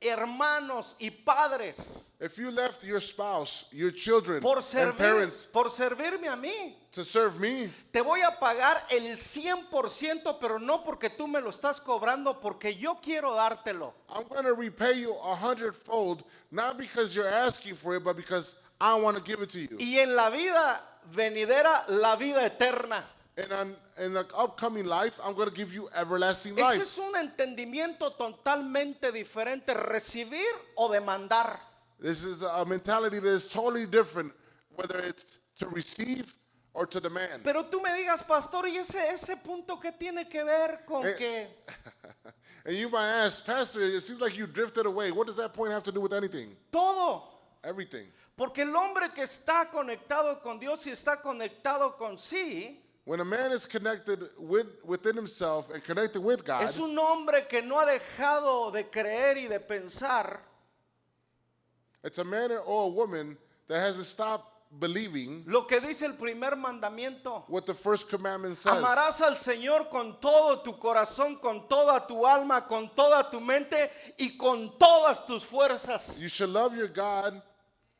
hermanos y padres if you left your spouse, your children, por and parents servirme a mí, to serve me, te voy a pagar el 100%, pero no porque tú me lo estás cobrando, porque yo quiero dártelo. I'm going to repay you 100-fold, not because you're asking for it, but because I want to give it to you. Y en la vida venidera, la vida eterna. And in the upcoming life, I'm going to give you everlasting Ese life. es un entendimiento totalmente diferente, recibir o demandar. This is a mentality that is totally different, whether it's to receive or to demand. Pero tú me digas, pastor, ¿y ese punto qué tiene que ver con Eh, que And you might ask, Pastor, it seems like you drifted away. What does that point have to do with anything? todo? Everything. Porque el hombre que está conectado con Dios y está conectado con sí, When a man is connected within himself and connected with God, es un hombre que no ha dejado de creer y de pensar it's a man or a woman that hasn't stopped believing lo que dice el primer mandamiento. what the first commandment says. Amarás al Señor con todo tu corazón, con toda tu alma, con toda tu mente y con todas tus fuerzas. You should love your God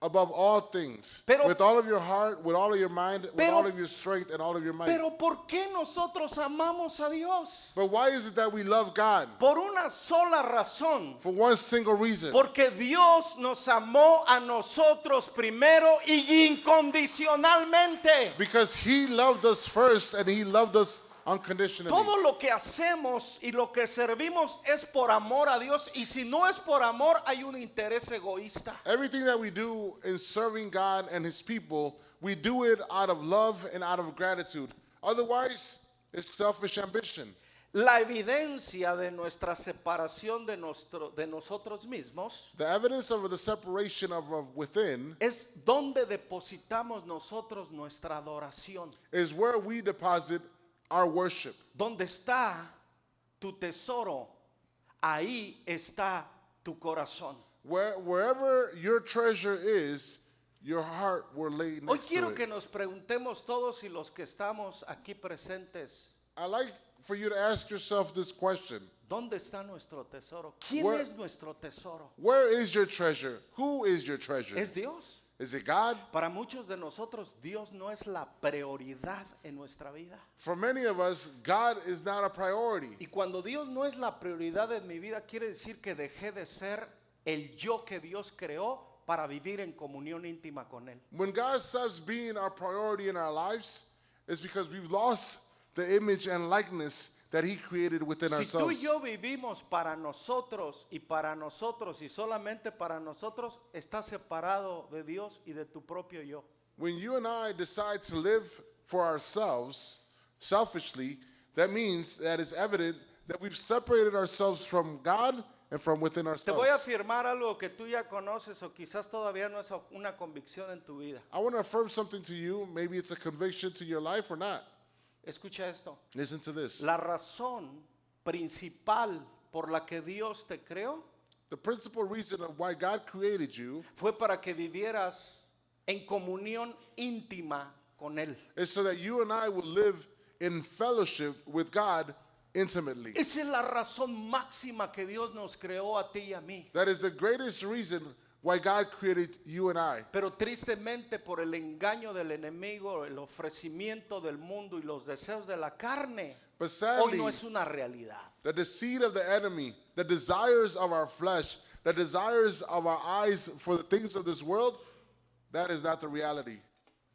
above all things, Pero- with all of your heart, with all of your mind, with Pero- all of your strength, and all of your might. Pero ¿por qué nosotros amamos a Dios? But why is it that we love God? Por una sola razón. For one single reason. Porque Dios nos amó a nosotros primero y incondicionalmente. Because He loved us first and He loved us unconditionally. Todo lo que hacemos y lo que servimos es por amor a Dios, y si no es por amor hay un interés egoísta. Everything that we do in serving God and His people, we do it out of love and out of gratitude. Otherwise, it's selfish ambition. La evidencia de nuestra separación de nosotros mismos The evidence of the separation of within es donde depositamos nosotros nuestra adoración. is where we deposit our worship. Donde está tu tesoro, ahí está tu corazón. Wherever your treasure is, your heart will lay Hoy next quiero to que it. nos preguntemos todos y los que estamos aquí presentes, I like for you to ask yourself this question. ¿dónde está nuestro tesoro? ¿Quién Where- es nuestro tesoro? Where is your treasure? Who is your treasure? ¿Es Dios? Is it God? Para muchos de nosotros, Dios no es la prioridad en nuestra vida. For many of us, God is not a priority. Y cuando Dios no es la prioridad en mi vida, quiere decir que dejé de ser el yo que Dios creó para vivir en comunión íntima con Él. When God stops being our priority in our lives, it's because we've lost the image and likeness that He created within Si tú y ourselves. yo vivimos para nosotros y solamente para nosotros, estás separado de Dios y de tu propio yo. When you and I decide to live for ourselves selfishly, that means that it's evident that we've separated ourselves from God and from within Te voy a ourselves. afirmar algo que tú ya conoces o quizás todavía no es una convicción en tu vida. I want to affirm something to you. Maybe it's a conviction to your life or not. Escucha esto. Listen to this. La razón principal por la que Dios te creó The principal reason of why God created you fue para que vivieras en comunión íntima con Él. is so that you and I will live in fellowship with God intimately. Esa es la razón máxima que Dios nos creó a ti y a mí. That is the greatest reason why God created you and I. Pero tristemente por el engaño del enemigo, el ofrecimiento del mundo y los deseos de la carne, But hoy sadly, no es una realidad. the deceit of the enemy, the desires of our flesh, the desires of our eyes for the things of this world, that is not the reality.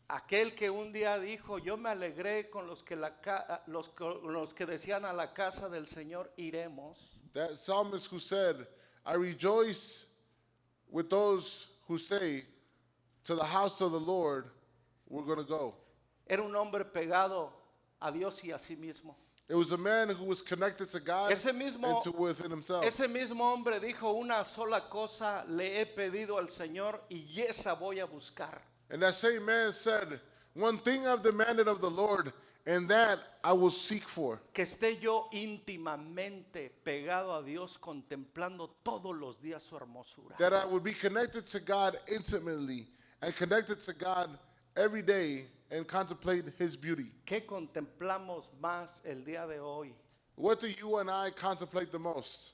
Aquel que un día dijo, yo me alegré con los que decían a la casa del Señor iremos. That psalmist who said, I rejoice with those who say, to the house of the Lord, we're going to go. Era un hombre pegado a Dios y a sí mismo. It was a man who was connected to God Ese mismo- and to within himself. Ese mismo hombre dijo, una sola cosa le he pedido al Señor y esa voy a buscar. And that same man said, one thing I've demanded of the Lord, and that I will seek for. Que esté yo íntimamente pegado a Dios contemplando todos los días su hermosura. That I would be connected to God intimately and connected to God every day and contemplate his beauty. ¿Qué contemplamos más el día de hoy? What do you and I contemplate the most?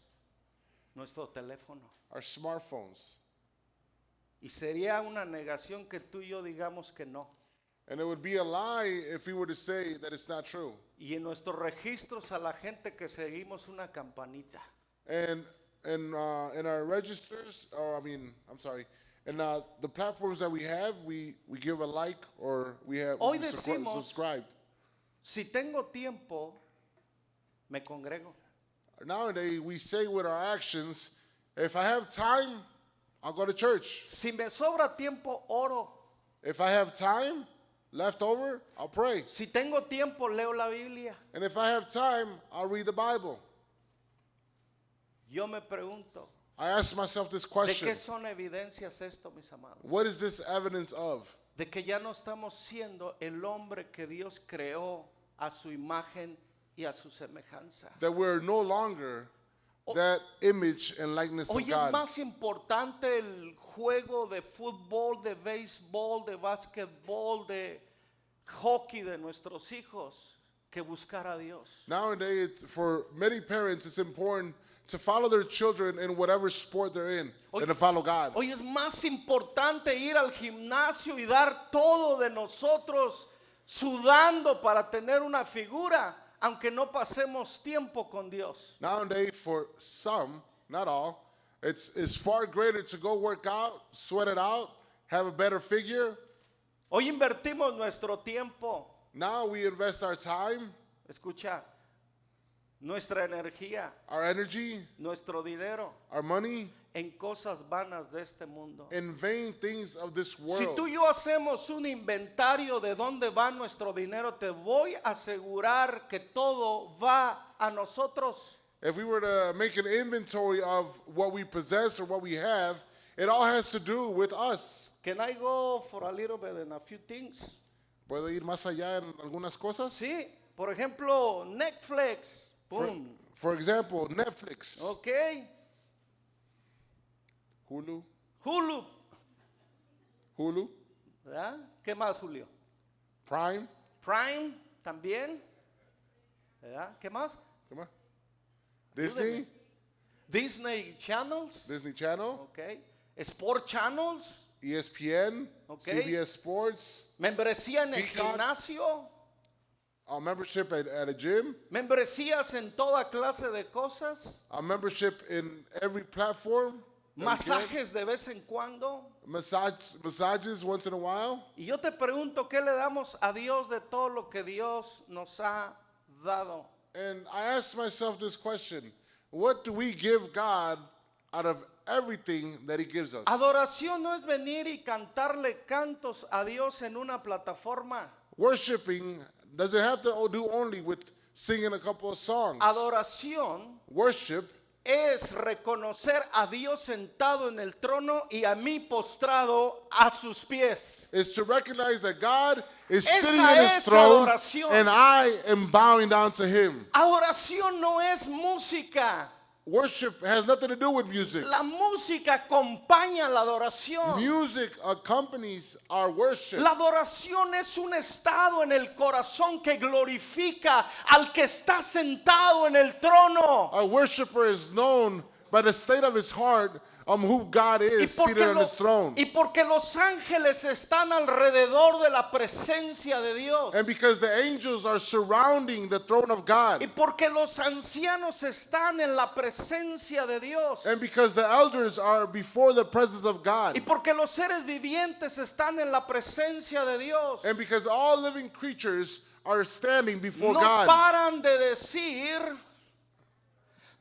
Nuestro teléfono. Our smartphones. Y sería una negación que tú y yo digamos que no. And it would be a lie if we were to say that it's not true. Y en nuestros registros a la gente que seguimos una campanita. And in our registers, in the platforms that we have, we give a like or we have Hoy we decimos- subscribed. Si tengo tiempo, me congrego. Nowadays, we say with our actions, if I have time, I'll go to church. Si me sobra tiempo, oro. If I have time left over, I'll pray. Si tengo tiempo, leo la Biblia. And if I have time, I'll read the Bible. Yo me pregunto, I ask myself this ¿de question. qué son evidencias esto, mis amados? What is this evidence of? De que ya no estamos siendo el hombre que Dios creó a su imagen y a su semejanza. That we're no longer that image and likeness of Hoy es God. más importante el juego de fútbol, de béisbol, de básquetbol, de hockey de nuestros hijos que buscar a Dios. Nowadays, for many parents, it's important to follow their children in whatever sport they're in Hoy- and to follow God. Hoy es más importante ir al gimnasio y dar todo de nosotros sudando para tener una figura, aunque no pasemos tiempo con Dios. Nowadays, for some, not all, it's far greater to go work out, sweat it out, have a better figure. Hoy invertimos nuestro tiempo, Now we invest our time, escucha, nuestra energía, our energy, nuestro dinero our money en cosas vanas de este mundo. in vain things of this Si world. tú y yo hacemos un inventario de dónde va nuestro dinero, te voy a asegurar que todo va a nosotros. If we were to make an inventory of what we possess or what we have, it all has to do with us. Can I go for a little bit in a few things? ¿Puedo ir más allá en algunas cosas? Sí, por ejemplo, Netflix. Boom. For example, Netflix, Ok. Hulu, Hulu. ¿Verdad? ¿Qué más, Julio? Prime, Prime también. ¿Verdad? ¿Qué más? come on, Disney, Disney Channels. Disney Channel, Ok. Sport Channels. ESPN, Okay. CBS Sports, Membresía en el Peacock. gimnasio. a membership at a gym, Membresías en toda clase de cosas. a membership in every platform, that we can, Masajes de vez en cuando. massages once in a while. Y yo te pregunto, ¿qué le damos a Dios de todo lo que Dios nos ha dado? And I ask myself this question, what do we give God out of everything that he gives us? Adoración no es venir y cantarle cantos a Dios en una plataforma. Worshiping doesn't have to do only with singing a couple of songs. Adoración Worship es reconocer a Dios sentado en el trono y a mí postrado a sus pies. is to recognize that God is Esa sitting in his es throne adoración. and I am bowing down to him. Adoración no es música. Worship has nothing to do with music. La música acompaña la adoración. Music accompanies our worship. La adoración es un estado en el corazón que glorifica al que está sentado en el trono. A worshiper is known by the state of his heart who God is seated on his throne. y porque los ángeles están alrededor de la presencia de Dios. And because the angels are surrounding the throne of God. Y porque los ancianos están en la presencia de Dios. And because the elders are before the presence of God. Y porque los seres vivientes están en la presencia de Dios. And because all living creatures are standing before No God. paran de decir,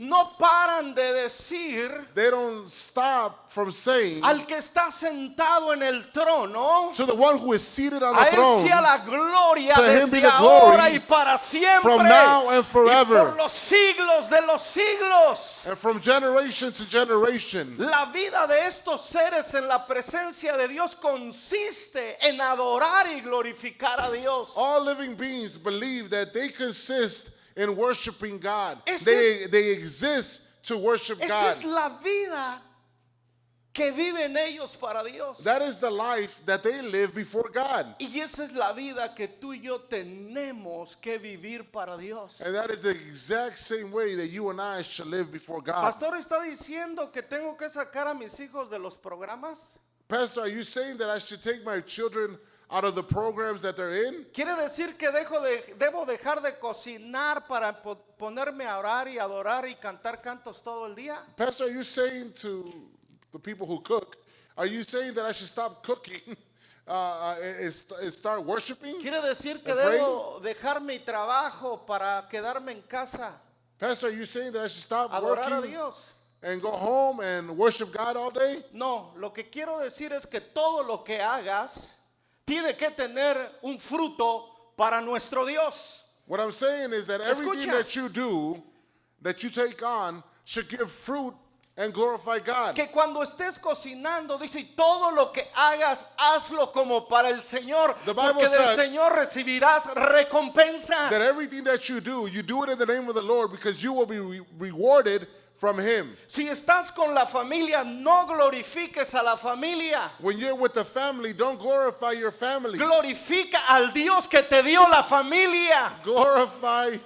no paran de decir They don't stop from saying al que está sentado en el trono, to the one who is seated on a the él throne, sea la gloria to him be desde the ahora glory y para siempre, from now and y forever. por los siglos de los siglos. and from generation to generation. La vida de estos seres en la presencia de Dios consiste en adorar y glorificar a Dios. All living beings believe that they consist in worshiping God. Ese They exist to worship Esa God. es la vida que viven ellos para Dios. That is the life that they live before God. Y esa es la vida que tú y yo tenemos que vivir para Dios. And that is the exact same way that you and I should live before God. Pastor, ¿está diciendo que tengo que sacar a mis hijos de los programas? Pastor, are you saying that I should take my children out of the programs that they're in? ¿Quiere decir que debo dejar de cocinar para ponerme a orar y adorar y cantar cantos todo el día? Pastor, are you saying to the people who cook, are you saying that I should stop cooking and start worshiping? ¿Quiere decir que And praying? debo dejar mi trabajo para quedarme en casa, Pastor, are you saying that I should stop adorar a working Dios? and go home and worship God all day? No, lo que quiero decir es que todo lo que hagas tiene que tener un fruto para nuestro Dios. What I'm saying is that everything Escucha. that you do, that you take on, should give fruit and glorify God. Que cuando estés cocinando, dice, y todo lo que hagas, hazlo como para el Señor, The Bible porque del says Señor recibirás recompensa. That everything that you do it in the name of the Lord because you will be rewarded from Him. Si estás con la familia, no glorifiques a la familia. When you're with the family, don't glorify your family. Glorifica al Dios que te dio la familia. Glorify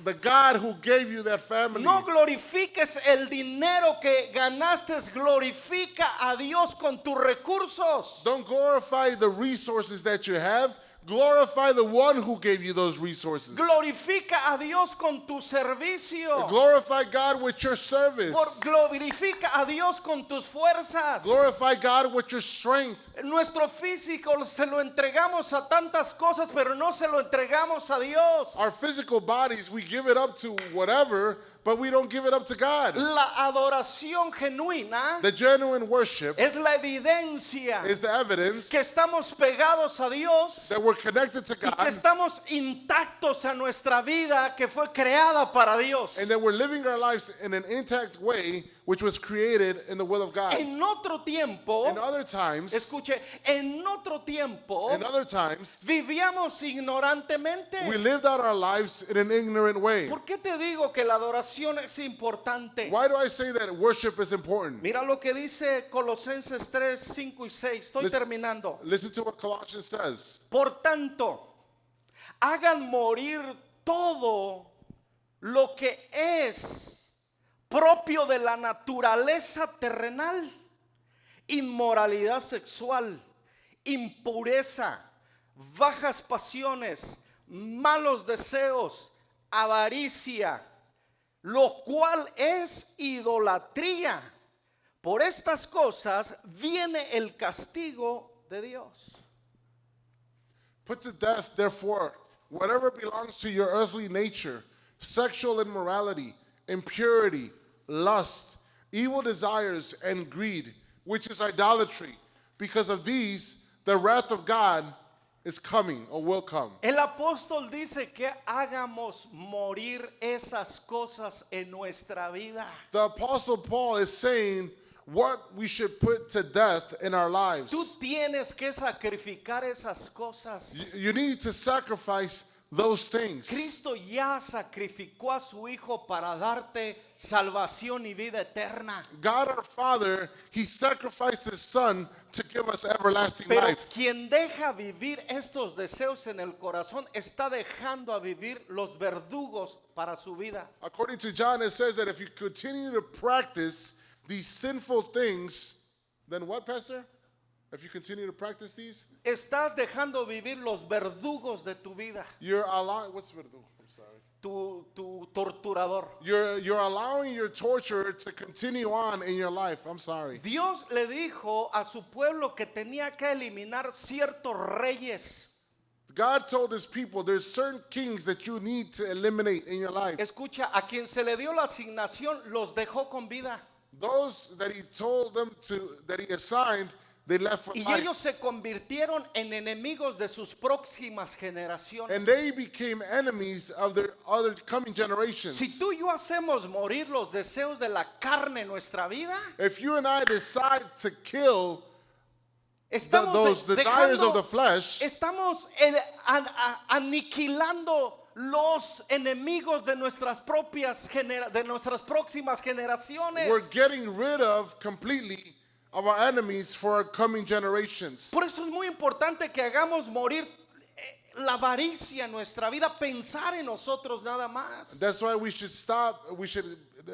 the God who gave you that family. No glorifiques el dinero que ganaste, glorifica a Dios con tus recursos. Don't glorify the resources that you have. Glorify the one who gave you those resources. Glorifica a Dios con tu servicio. Glorify God with your service. Glorifica a Dios con tus fuerzas. Glorify God with your strength. Nuestro físico se lo entregamos a tantas cosas, pero no se lo entregamos a Dios. Our physical bodies, we give it up to whatever, but we don't give it up to God. La adoración genuina The genuine worship es la evidencia is the evidence que estamos pegados a Dios that we're connected to y que God estamos intactos a nuestra vida que fue creada para Dios. and that we're living our lives in an intact way which was created in the will of God. En otro tiempo, In other times, escuche, en otro tiempo vivíamos ignorantemente. we lived out our lives in an ignorant way. ¿Por qué te digo que la adoración es importante? Why do I say that worship is important? Mira lo que dice Colosenses 3, 5 y 6. Estoy Listen. terminando. Listen to what Colossians says. Por tanto, hagan morir todo lo que es propio de la naturaleza terrenal: inmoralidad sexual, impureza, bajas pasiones, malos deseos, avaricia, lo cual es idolatría. Por estas cosas viene el castigo de Dios. Put to death, therefore, whatever belongs to your earthly nature, sexual immorality, impurity, lust, evil desires, and greed, which is idolatry. Because of these, the wrath of God is coming or will come. El apóstol dice que hagamos morir esas cosas en nuestra vida. The Apostle Paul is saying what we should put to death in our lives. Tú tienes que sacrificar esas cosas. You need to sacrifice those things. Cristo ya sacrificó a su Hijo para darte salvación y vida eterna. God our Father, He sacrificed His Son to give us everlasting Pero life. quien deja vivir estos deseos en el corazón está dejando a vivir los verdugos para su vida. According to John, it says that if you continue to practice these sinful things, then what, Pastor? If you continue to practice these, Estás dejando vivir los verdugos de tu vida. you're allowing, what's verdugo? I'm sorry. Tu torturador. You're allowing your torture to continue on in your life. I'm sorry. Dios le dijo a su pueblo que tenía que eliminar ciertos reyes. God told His people there's certain kings that you need to eliminate in your life. Escucha, a quien se le dio la asignación los dejó con vida. Those that He told them to, that He assigned, they left for Y life. ellos se convirtieron en enemigos de sus próximas generaciones. And they became enemies of their other coming generations. Si tú y yo hacemos morir los deseos de la carne en nuestra vida, If you and I decide to kill estamos those desires of the flesh, estamos aniquilando los enemigos de nuestras propias de nuestras próximas generaciones. we're getting rid of completely of our enemies for our coming generations. Por eso es muy importante que hagamos morir la avaricia en nuestra vida, pensar en nosotros nada más. That's why we should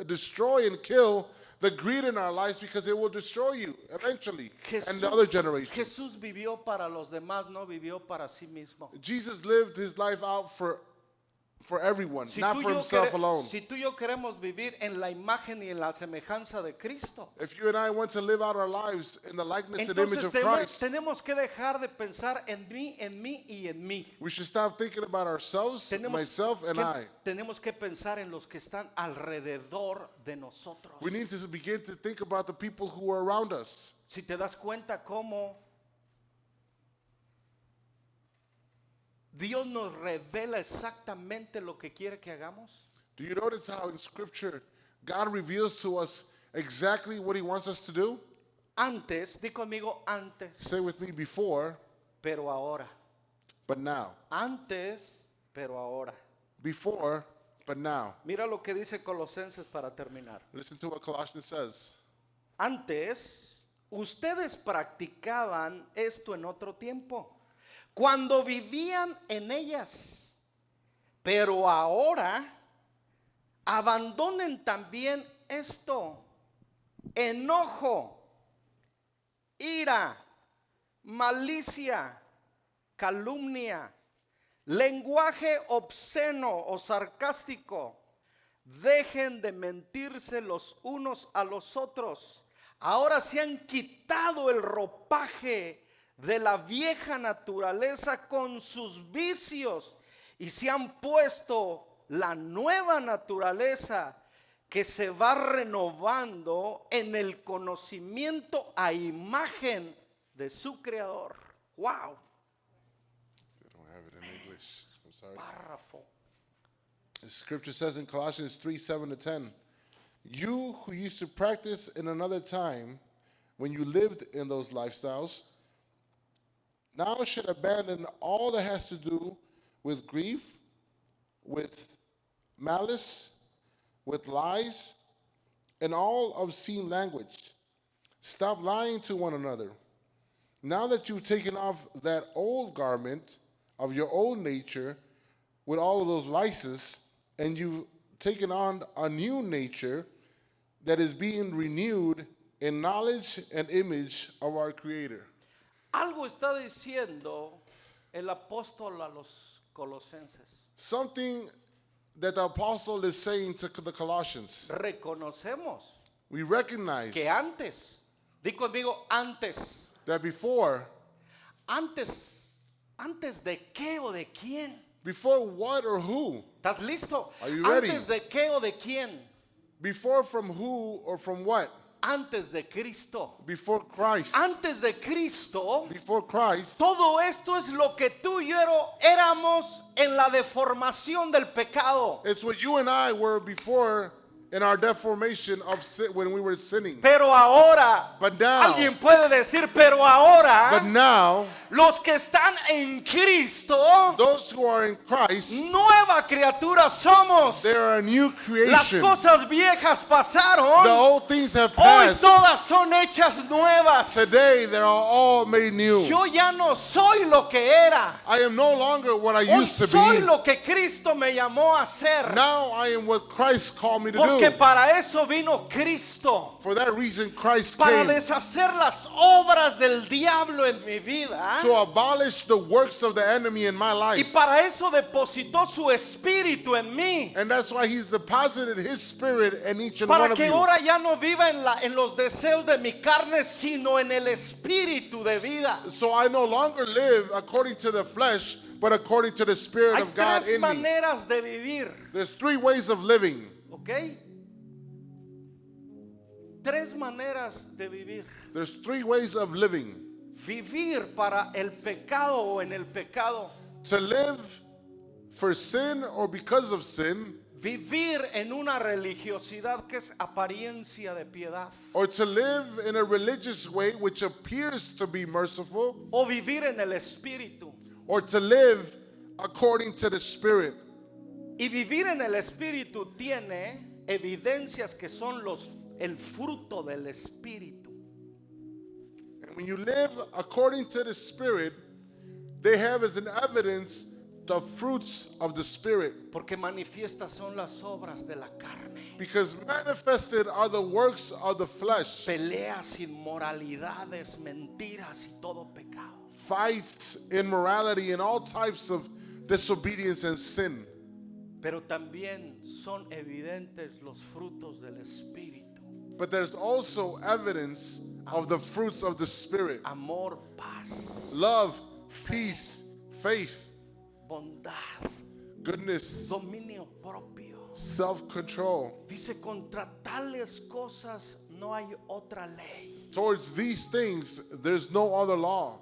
destroy and kill the greed in our lives, because it will destroy you eventually and the other generations. Jesús vivió para los demás, no vivió para sí mismo. Jesus lived His life out for everyone, not for Himself alone. Si tú y yo queremos vivir en la imagen y en la semejanza de Cristo, If you and I want to live out our lives in the likeness and image entonces of Christ, tenemos que dejar de pensar en mí y en mí. we should stop thinking about ourselves, myself, and I. Tenemos que pensar en los que están alrededor de nosotros. We need to begin to think about the people who are around us. Si te das cuenta cómo Dios nos revela exactamente lo que quiere que hagamos. Do you notice how in Scripture God reveals to us exactly what He wants us to do? Antes, di conmigo antes, Say with me, before, pero ahora. but now. Antes, pero ahora. Before, but now. Mira lo que dice Colosenses para terminar. Listen to what Colossians says. Antes, ustedes practicaban esto en otro tiempo, cuando vivían en ellas. Pero ahora, abandonen también esto: enojo, ira, malicia, calumnia, lenguaje obsceno o sarcástico. Dejen de mentirse los unos a los otros. Ahora se han quitado el ropaje de la vieja naturaleza con sus vicios y se han puesto la nueva naturaleza que se va renovando en el conocimiento a imagen de su creador. Wow. I don't have it in English. I'm sorry. Párrafo. The Scripture says in Colossians 3:7-10, you who used to practice in another time when you lived in those lifestyles, now should abandon all that has to do with grief, with malice, with lies, and all obscene language. Stop lying to one another. Now that you've taken off that old garment of your old nature with all of those vices, and you've taken on a new nature that is being renewed in knowledge and image of our Creator. Algo está diciendo el apóstol a los colosenses. Something that the apostle is saying to the Colossians. Reconocemos We recognize que antes, di conmigo antes, that before ¿de qué o de quién? before what or who? ¿Estás listo? Are you ready? ¿Antes de qué o de quién? Before from who or from what? Antes de Cristo. Before Christ. Antes de Cristo, Before Christ. todo esto es lo que tú y yo éramos en la deformación del pecado. It's what you and I were before in our deformation of sin when we were sinning. Pero ahora, But now, alguien puede decir, pero ahora, but now, los que están en Cristo, those who are in Christ, nueva criatura somos. they are a new Las creation. cosas viejas The pasaron, old things have hoy passed. todas son hechas nuevas. Today they are all made new. Yo ya no soy lo que era. I am no longer what I Hoy used to soy be. lo que Cristo me llamó a ser. Now I am what Christ called me to Porque do. para eso vino Cristo. For that reason, Christ Para came deshacer las obras del diablo en mi vida. to abolish the works of the enemy in my Y life. para eso depositó su espíritu en mí. And that's why he's deposited his spirit in each and one Para of que you. ahora ya no viva en los deseos de mi carne, sino en el espíritu de vida. So I no longer live according to the flesh, but according to the Spirit Hay of God tres in me. maneras de vivir, There's three ways of living. ¿ok? Tres maneras de vivir. There's three ways of living. Vivir para el pecado o en el pecado. To live for sin or because of sin, Vivir en una religiosidad que es apariencia de piedad. or to live in a religious way which appears to be merciful, O vivir en el espíritu. or to live according to the Spirit. Y vivir en el espíritu tiene evidencias que son el fruto del espíritu. And when you live according to the Spirit, they have as an evidence the fruits of the Spirit. Porque manifiestas son las obras de la carne. Because manifested are the works of the flesh, Peleas, inmoralidades, mentiras y todo pecado. fights, immorality, and all types of disobedience and sin. Pero también son evidentes los frutos del espíritu. But there's also evidence of the fruits of the Spirit: Amor, paz, love, peace, faith, bondad, goodness, dominio propio. self-control. Dice, contra tales cosas no hay otra ley. Towards these things, there's no other law.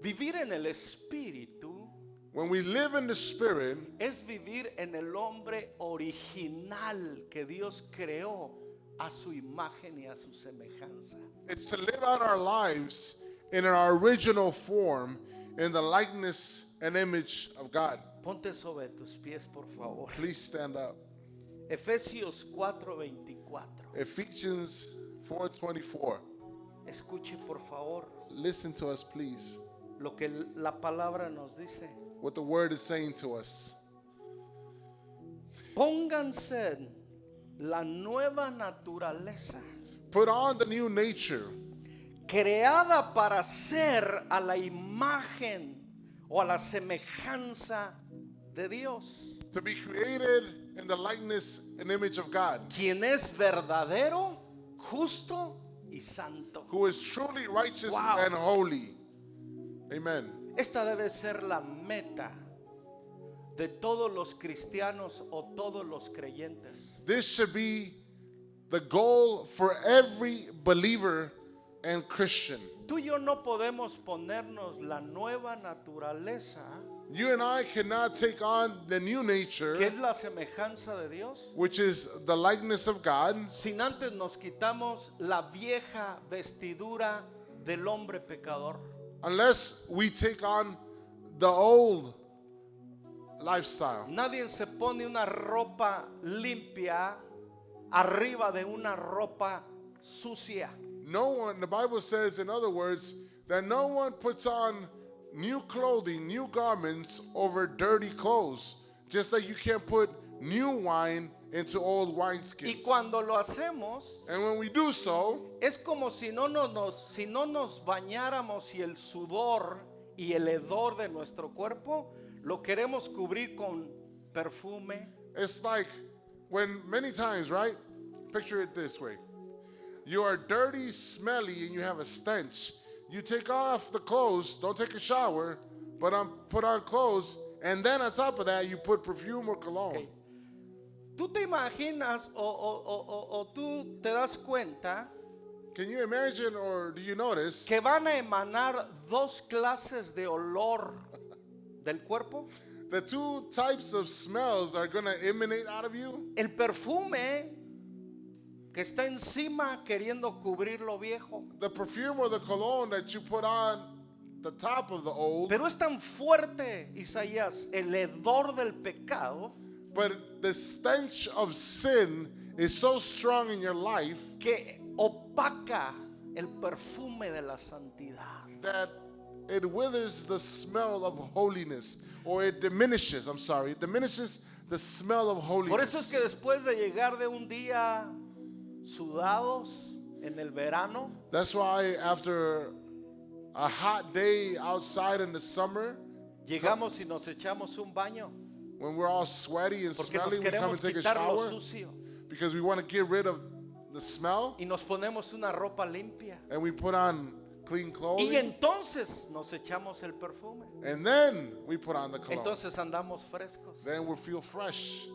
Vivir en el espíritu When we live in the Spirit, es vivir en el hombre original que Dios creó a su imagen y a su semejanza. it's to live out our lives in our original form, in the likeness and image of God. Ponte sobre tus pies, por favor. Please stand up. Efesios 4:24. Ephesians 4:24. Escuche, por favor, Listen to us, please. lo que la palabra nos dice. What the word is saying to us. Pónganse la nueva naturaleza, Put on the new nature, creada para ser a la imagen o a la semejanza de Dios, to be created in the likeness and image of God, quien es verdadero, justo y santo. who is truly righteous Wow. and holy. Amen. Esta debe ser la meta de todos los cristianos o todos los creyentes. This should be the goal for every believer and Christian. Tú y yo no podemos ponernos la nueva naturaleza, You and I cannot take on the new que nature, es la semejanza de Dios, which is the likeness of God, sin antes nos quitamos la vieja vestidura del hombre pecador. unless we take on the old lifestyle. Nadie se pone una ropa limpia arriba de una ropa sucia. No one, the Bible says, in other words, that no one puts on new clothing, new garments over dirty clothes. Just like you can't put new wine into old Y wineskins. cuando lo hacemos, And when we do so, es como si no nos bañáramos y el sudor y el hedor de nuestro cuerpo lo queremos cubrir con perfume. it's like when many times, right? Picture it this way. You are dirty, smelly, and you have a stench. You take off the clothes, don't take a shower, but put on clothes, and then on top of that, you put perfume or cologne. Ok. ¿Tú te imaginas o tú te das cuenta Can you imagine or do you notice que van a emanar dos clases de olor del cuerpo? the two types of smells are going to emanate out of you. El perfume que está encima queriendo cubrir lo viejo. The perfume or the cologne that you put on the top of the old, Pero es tan fuerte, Isaías, el hedor del pecado, but the stench of sin is so strong in your life que opaca el perfume de la santidad. that it withers the smell of holiness, or it diminishes, it diminishes the smell of Por eso es holiness. que después de llegar de un día sudados en el verano, That's why after a hot day outside in the summer, llegamos y nos echamos un baño when we're all sweaty and porque nos smelly, we come queremos and take a quitar lo shower sucio because we want to get rid of the smell, y nos ponemos una ropa limpia. and we put on clean Y clothing, entonces nos echamos el perfume. and then we put on the cologne. Entonces andamos frescos. Then we feel fresh.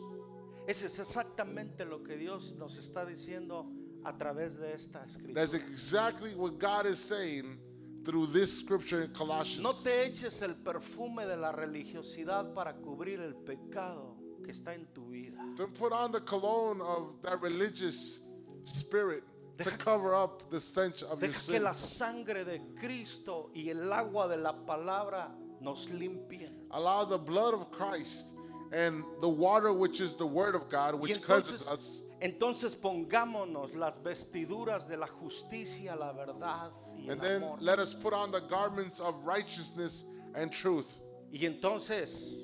Ese es exactamente lo que Dios nos está diciendo a través de esta escritura. That's exactly what God is saying through this scripture in Colossians. No te eches el perfume de la religiosidad para cubrir el pecado que está en tu vida. Don't put on the cologne of that religious spirit to cover up the stench of your Deja que sin. la sangre de Cristo y el agua de la palabra nos limpien. Allow the blood of Christ and the water, which is the word of God, Y which cleanses us. entonces pongámonos las vestiduras de la justicia, la verdad y el And then amor. let us put on the garments of righteousness and truth. Y entonces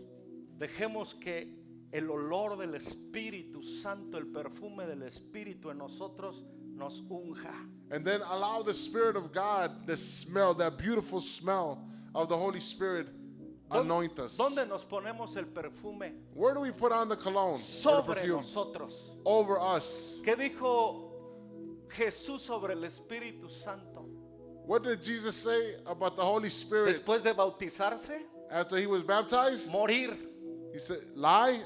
dejemos que el olor del Espíritu Santo, el perfume del Espíritu en nosotros nos unja. And then allow the Spirit of God, the smell, that beautiful smell of the Holy Spirit, anoint us. ¿Dónde nos ponemos el perfume? Where do we put on the cologne or the Sobre perfume? nosotros. Over us. ¿Qué dijo Jesús sobre el Espíritu Santo? What did Jesus say about the Holy Spirit Después de bautizarse, after he was baptized? morir, He said, die,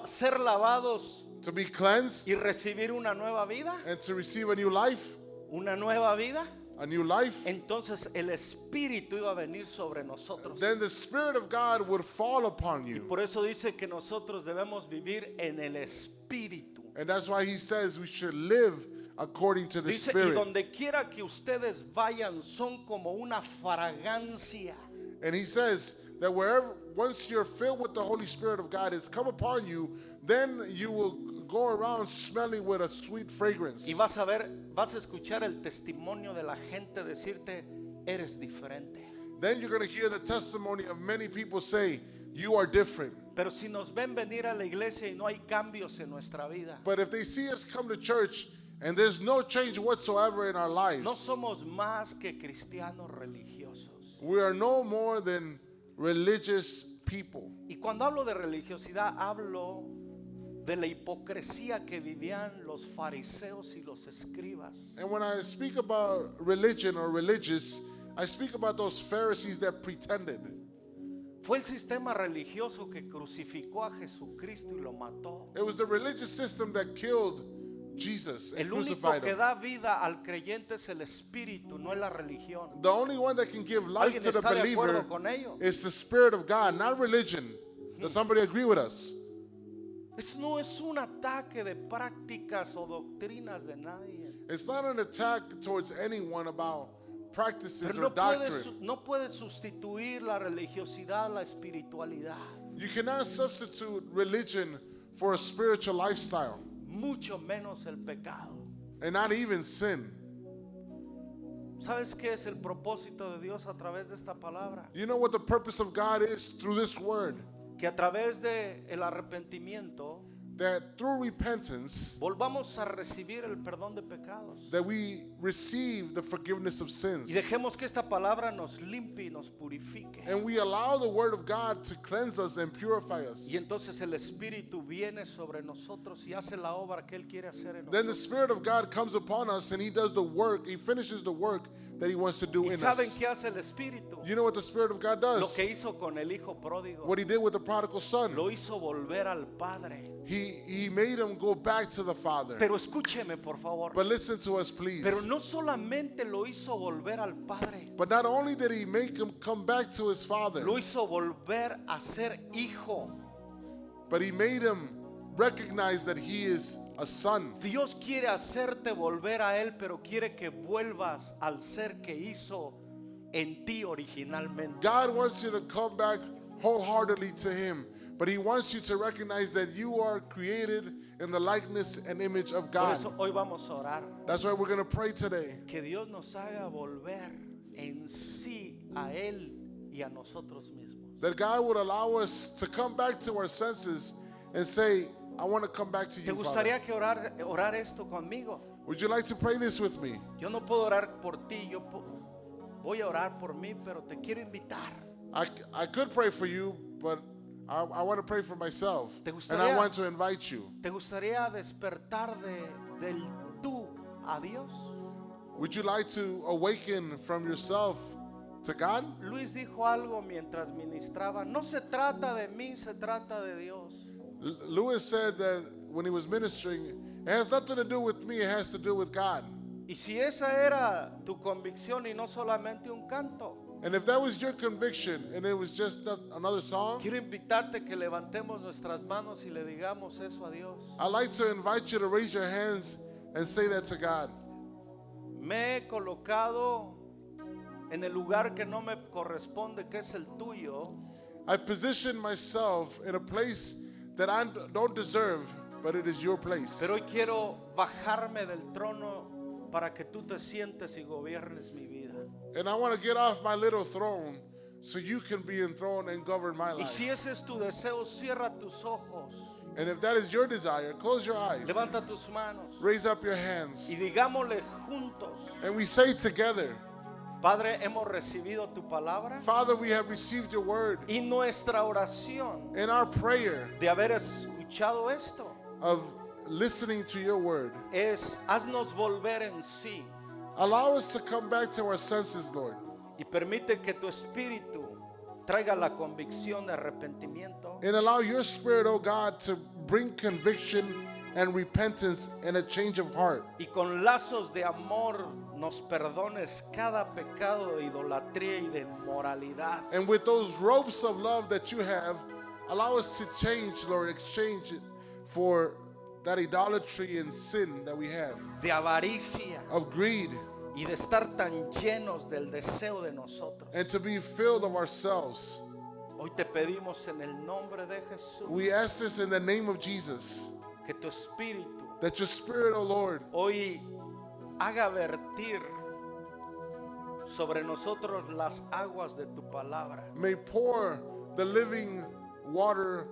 ser lavados to be cleansed y recibir una nueva vida, and to receive a new life, una nueva vida. a new life. Entonces el Espíritu iba a venir sobre nosotros. Then the Spirit of God would fall upon you. Por eso dice que nosotros debemos vivir en el Espíritu. And that's why he says we should live according to the Dice, y Spirit. donde quiera que ustedes vayan son como una fragancia. And he says that wherever, once you're filled with the Holy Spirit of God has come upon you, then you will go around smelling with a sweet fragrance. Y vas a ver, vas a escuchar el testimonio de la gente decirte, eres diferente. Then you're going to hear the testimony of many people say, you are different. Pero si nos ven venir a la iglesia y no hay cambios en nuestra vida, But if they see us come to church and there's no change whatsoever in our no lives, somos más que cristianos religiosos. we are no more than religious people. Y cuando hablo de religiosidad, hablo de la hipocresía que vivían los fariseos y los escribas. And when I speak about religion or religious, I speak about those Pharisees that pretended. Fue el sistema religioso que crucificó a Jesucristo y lo mató. It was the religious system that killed Jesus and El único crucified que him. da vida al creyente es el espíritu, no es la religión. The only one that can give life ¿Alguien to the está de believer acuerdo con ello? is the Spirit of God, not religion. Does somebody agree with us? Esto no es un ataque de prácticas o doctrinas de nadie. It's not an attack towards anyone about practices Pero or doctrine. no puede sustituir la religiosidad, la espiritualidad. You cannot substitute religion for a spiritual lifestyle, Mucho menos el pecado. and not even sin. ¿Sabes qué es el propósito de Dios a través de esta palabra? You know what the purpose of God is through this word? Que a través de el arrepentimiento That through repentance, volvamos a recibir el perdón de pecados. that we receive the forgiveness of sins. Y dejemos que esta palabra nos limpie y nos purifique. And we allow the word of God to cleanse us and purify us. Y entonces el Espíritu viene sobre nosotros y hace la obra que Él quiere hacer en Then the nosotros. Spirit of God comes upon us and he does the work, he finishes the work that he wants to do ¿Y in saben us. qué hace el Espíritu? You know what the Spirit of God Lo does? que hizo con el Hijo pródigo. What he did with the prodigal son. Lo hizo volver al Padre. He He made him go back to the Father. Pero escúcheme, por favor. But listen to us, please. Pero no solamente lo hizo volver al Padre, But not only did he make him come back to his Father, lo hizo volver a ser hijo. but he made him recognize that he is a son. Dios quiere hacerte volver a Él, pero quiere que vuelvas al ser que hizo en ti originalmente. God wants you to come back wholeheartedly to him, but he wants you to recognize that you are created in the likeness and image of Por God. eso hoy vamos a orar. That's why we're going to pray today. Que Dios nos haga volver en sí a Él y a nosotros mismos. That God would allow us to come back to our senses and say, I want to come back to ¿Te you, Father. gustaría que orar esto conmigo? Would you like to pray this with me? Yo no puedo orar por ti, voy a orar por mí, pero te quiero invitar. I could pray for you, but I want to pray for myself. ¿Te And I gustaría- want to invite you. ¿Te gustaría despertar del tú a Dios? Would you like to awaken from yourself to God? Luis dijo algo mientras ministraba. No se trata de mí, se trata de Dios. Lewis said that when he was ministering, it has nothing to do with me, it has to do with God. Y si esa era tu convicción y no solamente un canto, And if that was your conviction and it was just not another song, quiero invitarte que levantemos nuestras manos y le digamos eso a Dios. I'd like to invite you to raise your hands and say that to God. Me he colocado en el lugar que no me corresponde, que es el tuyo, I've positioned myself in a place that I don't deserve, but it is your place. pero hoy quiero bajarme del trono para que tú te sientes y gobiernes mi vida. And I want to get off my little throne so you can be enthroned and govern my Y life. si ese es tu deseo, cierra tus ojos, And if that is your desire, close your eyes, levanta tus manos raise up your hands, y digámosle juntos: and we say together, Padre, hemos recibido tu palabra Father, we have received your word. y nuestra oración In our prayer de haber escuchado esto of listening to your word, es: haznos volver en sí allow us to come back to our senses, Lord. y permite que tu espíritu traiga la convicción de arrepentimiento And allow your spirit, oh God, to bring conviction and repentance and a change of heart. y con lazos de amor nos perdones cada pecado de idolatría y de inmoralidad. And with those ropes of love that you have, allow us to change, Lord, exchange it for that idolatry and sin that we have, De avaricia of greed, y de estar tan llenos del deseo de nosotros. and to be filled of ourselves. Hoy te pedimos en el nombre de Jesús We ask this in the name of Jesus, que tu espíritu that your spirit, oh Lord, hoy haga vertir sobre nosotros las aguas de tu palabra may pour the living water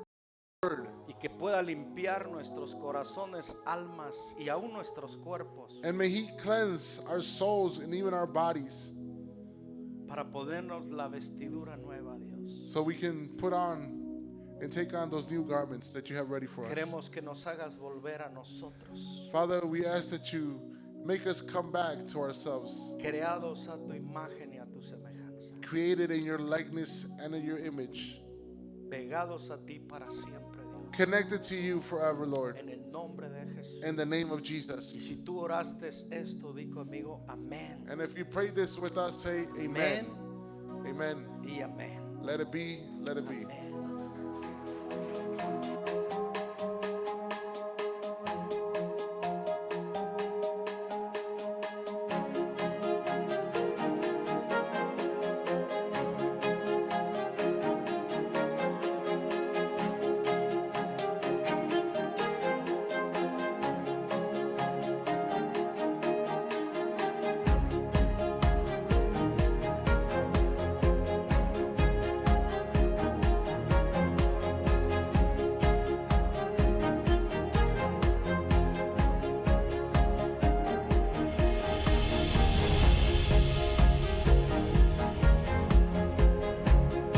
word, y que pueda limpiar nuestros corazones, almas y aún nuestros cuerpos and may he cleanse our souls and even our bodies para ponernos la vestidura nueva, Dios. so we can put on and take on those new garments that you have ready for us. Queremos que nos hagas volver a nosotros, Father, we ask that you make us come back to ourselves, creados a tu imagen y a tu semejanza, created in your likeness and in your image, pegados a ti para siempre, Dios. connected to you forever, Lord. En el nombre de Jesús. In the name of Y Jesus. si tú oraste esto, di conmigo amén. And if you pray this with us, say amen. Amén Amen. y amén. Let it be, let it be. Amén.